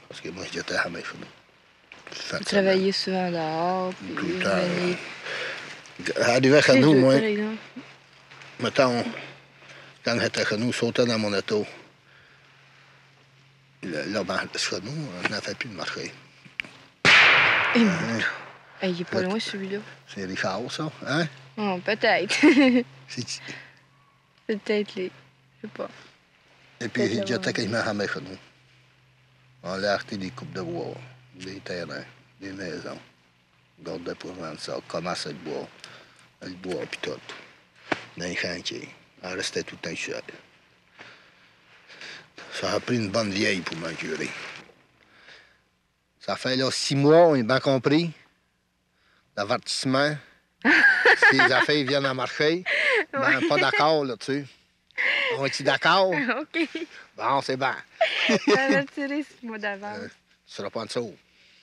Speaker 20: Parce que moi, j'étais à mes cheveux.
Speaker 9: Vous travaillez souvent dehors, puis
Speaker 20: Tout le
Speaker 9: vous
Speaker 20: temps.
Speaker 9: venez...
Speaker 20: Arrivé chez nous, moi,
Speaker 9: Par exemple.
Speaker 20: mettons, quand j'étais chez nous, sautais dans mon auto. Là, ben, chez nous, on n'en fait plus de marcher.
Speaker 9: Et
Speaker 20: Hein?
Speaker 9: il est pas loin, celui-là.
Speaker 20: C'est Richard, ça, hein?
Speaker 9: Oh, peut-être.
Speaker 20: C'est-
Speaker 9: C'est peut-être les... Je sais pas.
Speaker 20: Et puis,
Speaker 9: Peut-être
Speaker 20: j'étais quasiment jamais chez nous. On a acheté des coupes de bois, des terrains, des maisons. Gardait pour vendre ça, commencer le bois, puis tout. Dans les chantiers. On restait tout le temps seul. Ça a pris une bonne vieille pour m'encurer. Ça fait là 6 mois, on est bien compris. L'avertissement. Si les affaires viennent à marcher, ben, pas d'accord là-dessus. On est-tu d'accord?
Speaker 9: OK.
Speaker 20: Bon, c'est bon.
Speaker 9: Ça va tirer 6 mois d'avance.
Speaker 20: Tu seras pas en dessous.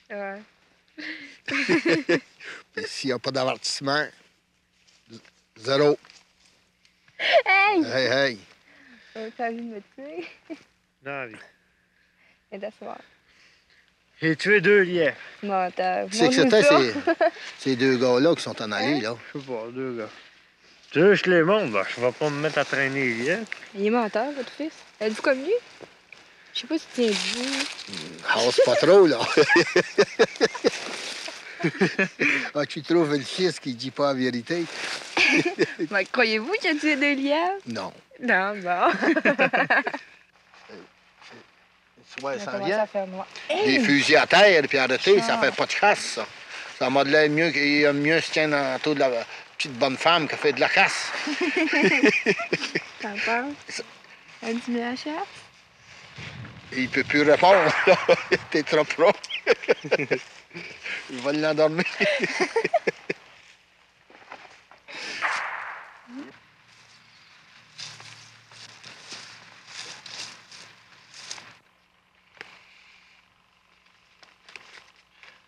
Speaker 9: Ouais.
Speaker 20: Puis s'il n'y a pas d'avertissement, 0.
Speaker 9: Hey!
Speaker 20: Hey, hey.
Speaker 9: T'as envie de me tuer?
Speaker 16: Dans la vie.
Speaker 9: Et d'asseoir.
Speaker 16: J'ai tué 2 lièvres.
Speaker 9: Bon,
Speaker 20: Tu sais que c'était ces 2 gars-là qui sont en allée, là?
Speaker 16: Je sais pas, 2 gars. Tu veux que je les montre? Ben, je vais pas me mettre à traîner les lièvres.
Speaker 9: Il est menteur, votre fils. Êtes-vous comme lui? Je sais pas si tu tiens debout.
Speaker 20: Hausse pas trop, là. Ah, tu trouves le fils qui dit pas la vérité?
Speaker 9: Ben, croyez-vous qu'il a tué 2 lièvres?
Speaker 20: Non.
Speaker 9: Non, bon.
Speaker 20: Ouais, ça
Speaker 9: commence
Speaker 20: vient.
Speaker 9: à faire noir.
Speaker 20: Des
Speaker 9: Hey!
Speaker 20: fusils à terre, puis arrêter, ça
Speaker 9: Ah.
Speaker 20: fait pas de chasse, ça. Ça m'a de l'air mieux qu'il mieux se tient autour de la petite bonne femme qui fait de la casse.
Speaker 9: T'en penses? Elle dit la chasse?
Speaker 20: Il peut plus répondre, là. T'es trop pro. Il va l'endormir.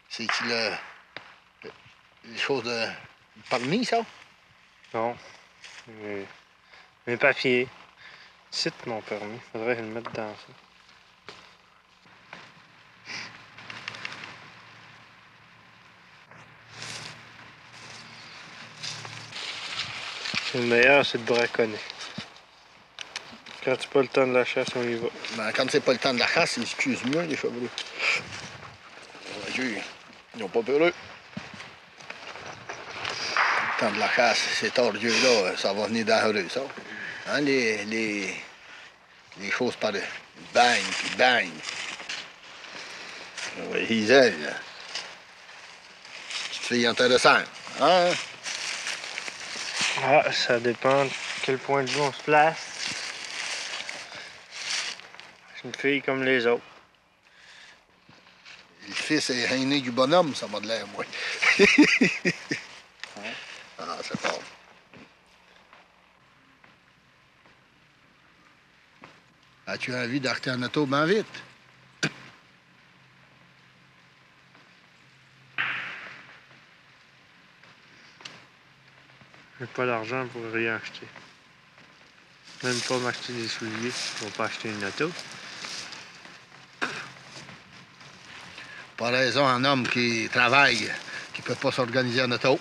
Speaker 20: C'est-tu les choses de permis, ça?
Speaker 16: Non. Mes papiers. Cite mon permis. Faudrait le mettre dans ça. Le meilleur, c'est de braconner. Quand c'est pas le temps de la chasse, on y va.
Speaker 20: Ben, quand c'est pas le temps de la chasse, ils excusent mieux, les chevreux. Dieu, ils n'ont pas peureux. Le temps de la chasse, c'est tordieux, là, ça va venir dangereux, ça. Hein, les choses par bang, puis bang. Oui, ils aiment, là. Petite fille intéressante, hein?
Speaker 16: Ah, ça dépend de quel point de vue on se place. C'est une fille comme les autres.
Speaker 20: Le fils est aîné du bonhomme, ça m'a de l'air, moi. Ah, c'est fort. As-tu envie d'acheter un auto bien vite?
Speaker 16: J'ai pas d'argent pour rien acheter. Même pas m'acheter des souliers. Je vais pas acheter une auto.
Speaker 20: Pas raison, un homme qui travaille, qui peut pas s'organiser en auto.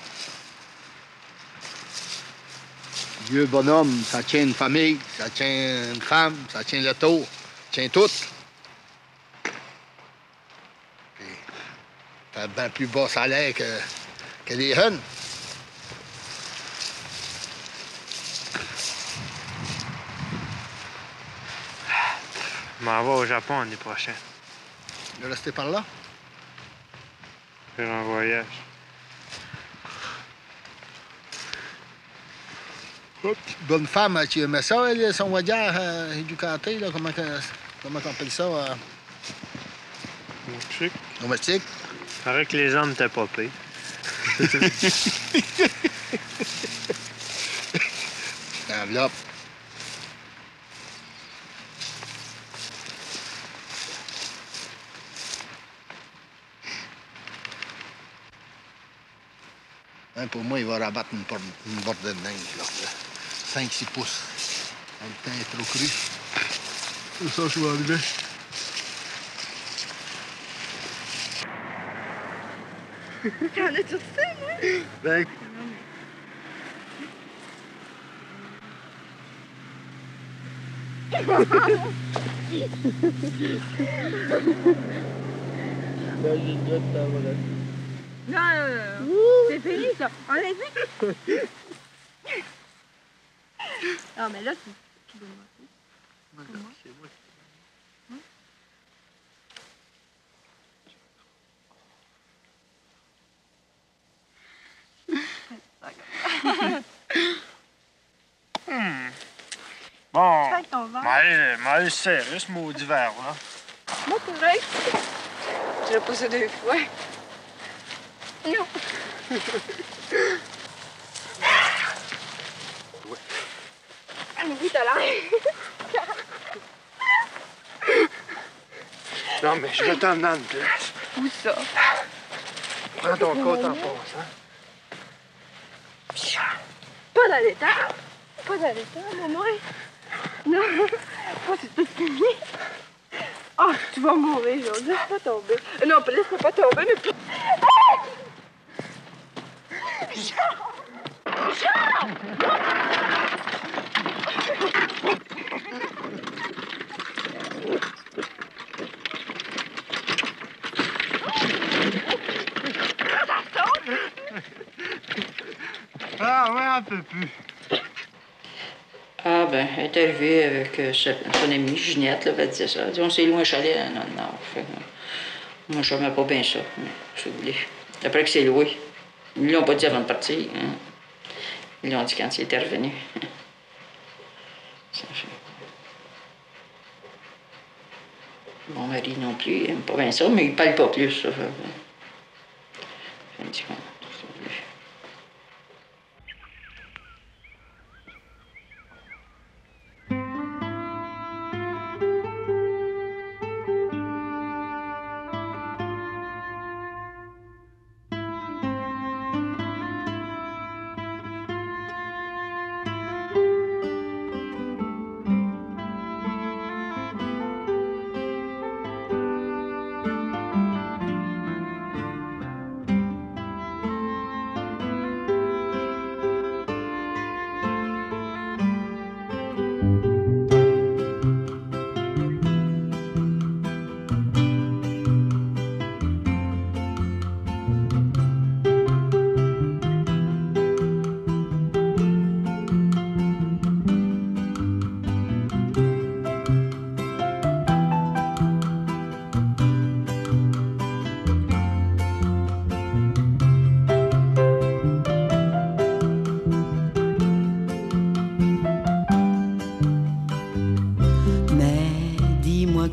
Speaker 20: Vieux bonhomme, ça tient une famille, ça tient une femme, ça tient l'auto, ça tient tout. Puis, t'as bien plus bas salaire que les jeunes.
Speaker 16: Je m'en vais au Japon l'année prochaine.
Speaker 20: De rester par là?
Speaker 16: Faire un voyage.
Speaker 20: Oh, petite bonne femme, tu aimais ça, elle, son voyage éducaté, là, comment on appelle ça?
Speaker 16: Domestique.
Speaker 20: Domestique?
Speaker 16: Il paraît que les hommes étaient pas pires.
Speaker 20: Enveloppe. Hein, pour moi, il va rabattre une borde de neige, là, de 5-6 pouces. Le temps est trop cru. C'est ça, je vais enlever.
Speaker 9: T'en as tout ça, moi?
Speaker 20: Ben,
Speaker 9: Non. C'est fini, ça. On l'a dit. Non, mais là, c'est... Qui doit marcher?
Speaker 16: C'est moi. Bon,
Speaker 9: Fais ton verre.
Speaker 16: m'allez serrer ce maudit verre, là.
Speaker 9: Moi, correct. dirais pas ça 2 fois. Non. Ah, mais oui, t'as l'air.
Speaker 13: Non, mais je vais t'emmener dans une place.
Speaker 9: Où ça?
Speaker 13: Prends ton côte en passant.
Speaker 9: Pas dans l'étable. Pas dans l'étable, maman. Non. Oh, c'est tout fini. Oh, tu vas mourir, là. Laisse pas tomber. Non, laisse-moi pas tomber, mais plus.
Speaker 16: Ah ouais, un peu plus.
Speaker 3: Ah ben, elle est arrivée avec son amie Ginette, là, elle disait ça. Elle dit, on s'est loué un chalet dans le Nord. Fait que, moi, je n'aimais pas bien ça, mais je voulais. Après que c'est loué, ils ne l'ont pas dit avant de partir. Hein. Ils l'ont dit quand il était revenu. Ça fait... Mon mari non plus, il n'aime pas bien ça, mais il ne parle pas plus. Ça fait... Je me dis, bon,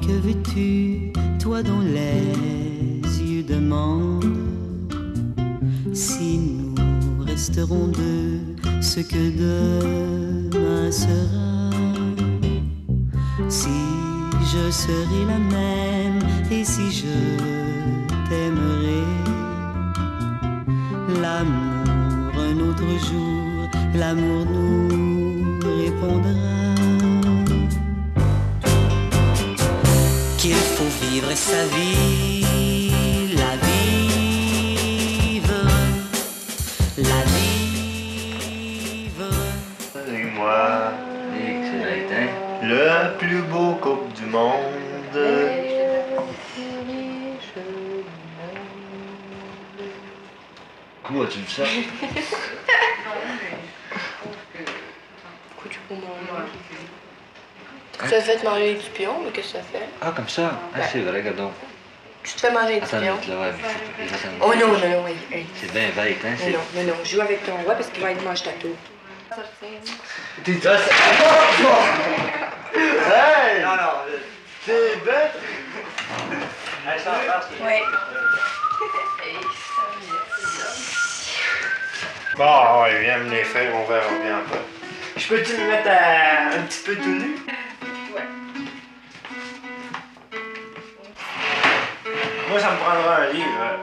Speaker 1: Que veux-tu, toi dont les yeux demandent si nous resterons deux, ce que demain sera? Si je serai la même et si je t'aimerai, l'amour un autre jour, l'amour nous répondra. Qu'il faut vivre sa vie, la vivre, la vivre.
Speaker 8: Et moi, le plus beau couple du monde.
Speaker 21: Comment tu le sais?
Speaker 9: Coup du poumon. Tu t'es fait manger du pion, mais qu'est-ce que ça fait?
Speaker 21: Ah, comme ça? Ah, c'est vrai, regarde donc.
Speaker 9: Tu te fais manger du
Speaker 21: Attends,
Speaker 9: pion?
Speaker 21: là, ouais, mais je sais pas.
Speaker 9: Oh non, non, non, oui.
Speaker 21: C'est bien bête, hein?
Speaker 9: Non, non, non, joue avec ton roi parce qu'il va être mange ta tour.
Speaker 8: T'es ça, hey! Non, non, c'est bête! Allez, ça va.
Speaker 9: Oui.
Speaker 8: Bon, ouais, viens me les faire, on verra bien après. Je peux-tu me mettre un petit peu tout nu?
Speaker 9: Ouais.
Speaker 8: Moi, ça me prendra un livre.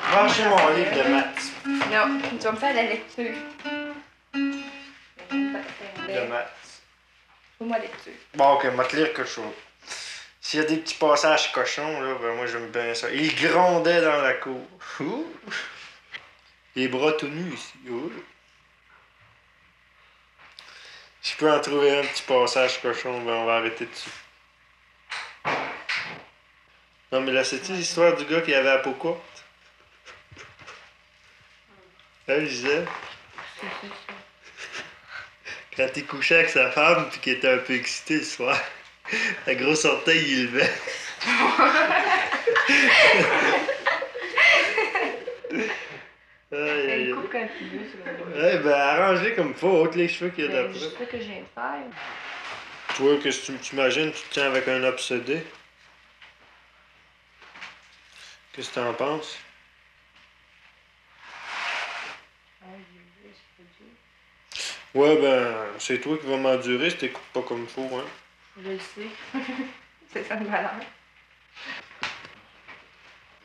Speaker 8: Je vais acheter mon livre de maths.
Speaker 9: Non, tu vas me faire la lecture.
Speaker 8: De maths.
Speaker 9: Fais-moi la lecture.
Speaker 8: Bon, ok, on va te lire quelque chose. S'il y a des petits passages cochons, là, ben moi j'aime bien ça. Il grondait dans la cour. Ouh. Les bras tout nus ici. Ouh. Si je peux en trouver un petit passage cochon, ben on va arrêter dessus. Non mais là, c'est-tu l'histoire du gars qui avait la peau courte? Là, je disais. Quand il couchait avec sa femme puis qu'il était un peu excité le soir, la grosse orteil il levait. Aïe, aïe,
Speaker 9: coupe quand tu veux, c'est
Speaker 8: ouais, ben arrange-les comme il faut, ôte les cheveux qu'il y a d'après.
Speaker 9: C'est ça que je viens de faire.
Speaker 8: Toi, qu'est-ce que tu t'imagines, tu te tiens avec un obsédé? Qu'est-ce que t'en penses? Ouais, ben, c'est toi qui vas m'endurer si t'écoutes pas comme il faut, hein.
Speaker 9: Je le sais. C'est ça le malheur.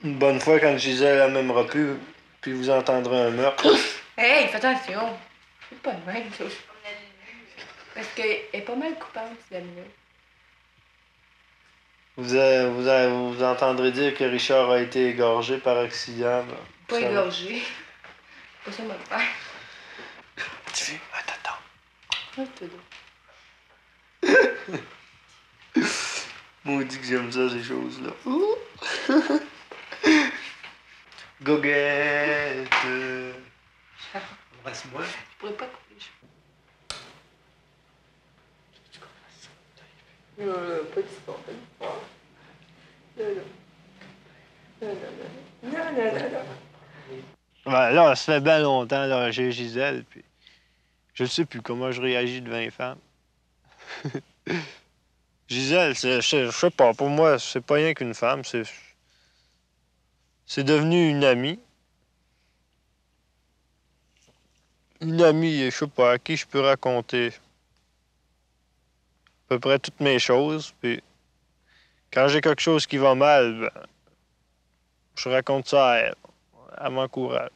Speaker 8: Une bonne fois, quand Gisèle elle m'aimera plus, puis vous entendrez un meurtre.
Speaker 9: Hey, fais attention. C'est pas le même, ça. Parce qu'elle est pas mal coupable, c'est la mienne.
Speaker 8: Vous entendrez dire que Richard a été égorgé par accident. Ben,
Speaker 9: Pas
Speaker 8: ça-
Speaker 9: égorgé. Pas ça, mon père.
Speaker 8: Tu fais, attends.
Speaker 9: Ah, t'as dit.
Speaker 8: Maudit que j'aime ça, ces choses-là. Ouh! Goguette! Embrasse-moi.
Speaker 9: Je pourrais pas couper les cheveux. Pas d'histoire, pas d'histoire. Non.
Speaker 8: Ouais, là, ça fait bien longtemps, là, j'ai Gisèle, puis je ne sais plus comment je réagis devant les femmes. Gisèle, je sais pas, pour moi, c'est pas rien qu'une femme, c'est devenu une amie. Une amie, je sais pas, à qui je peux raconter à peu près toutes mes choses, puis quand j'ai quelque chose qui va mal, ben, je raconte ça à elle. Elle m'encourage.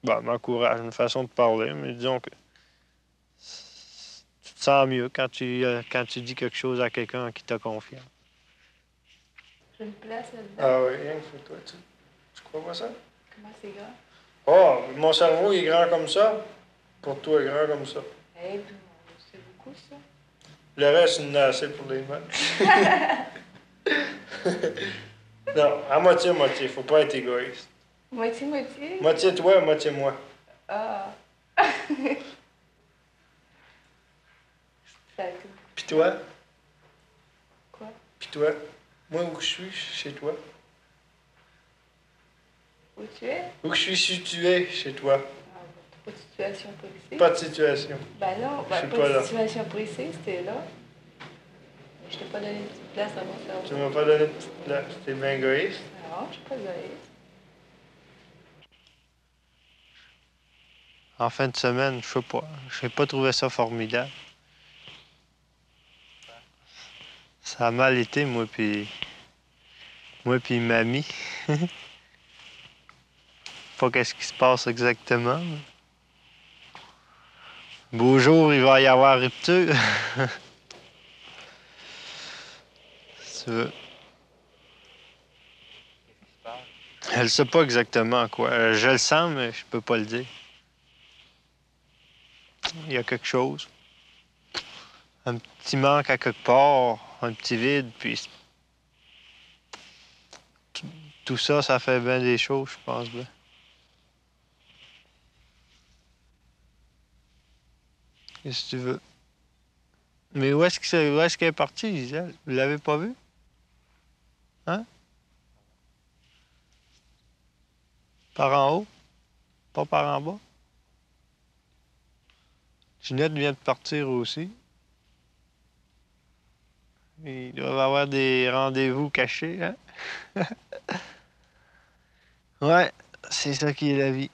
Speaker 8: Ben, elle m'encourage, une façon de parler, mais disons que tu te sens mieux quand tu dis quelque chose à quelqu'un qui t'a confiance.
Speaker 9: J'ai une place là-dedans.
Speaker 8: Ah oui, rien que toi, tu crois pas ça?
Speaker 9: Comment c'est grand?
Speaker 8: Oh, mon cerveau il est grand comme ça. Pour toi, il est grand comme ça.
Speaker 9: Hey, c'est beaucoup ça.
Speaker 8: Le reste, il y en a assez pour les mains. Non, à moitié, faut pas être égoïste.
Speaker 9: Moitié?
Speaker 8: Moitié toi, moitié moi.
Speaker 9: Ah.
Speaker 8: Puis toi?
Speaker 9: Quoi?
Speaker 8: Puis toi? Moi, où je suis, chez toi?
Speaker 9: Où tu es?
Speaker 8: Où je suis situé, chez toi?
Speaker 9: Pas de situation précise.
Speaker 8: Pas de situation.
Speaker 9: Ben non,
Speaker 8: Je suis
Speaker 9: pas
Speaker 8: pas
Speaker 9: de
Speaker 8: là.
Speaker 9: situation précise, t'es là. Mais je t'ai pas donné une petite place à mon cerveau.
Speaker 8: Tu m'as pas donné de petite place. T'es bien égoïste.
Speaker 9: Non, je suis pas égoïste.
Speaker 8: En fin de semaine, je sais pas. J'ai pas trouvé ça formidable. Ça a mal été, moi puis mamie. Pas qu'est-ce qui se passe exactement. Mais... Beau jour, il va y avoir rupture. Si tu veux. Elle sait pas exactement quoi. Je le sens, mais je peux pas le dire. Il y a quelque chose. Un petit manque à quelque part, un petit vide, puis tout ça, ça fait bien des choses, je pense bien. Qu'est-ce que tu veux? Mais où est-ce qu'elle est partie, Gisèle? Vous l'avez pas vue? Hein? Par en haut? Pas par en bas? Ginette vient de partir aussi. Ils doivent avoir des rendez-vous cachés, hein? Ouais, c'est ça qui est la vie.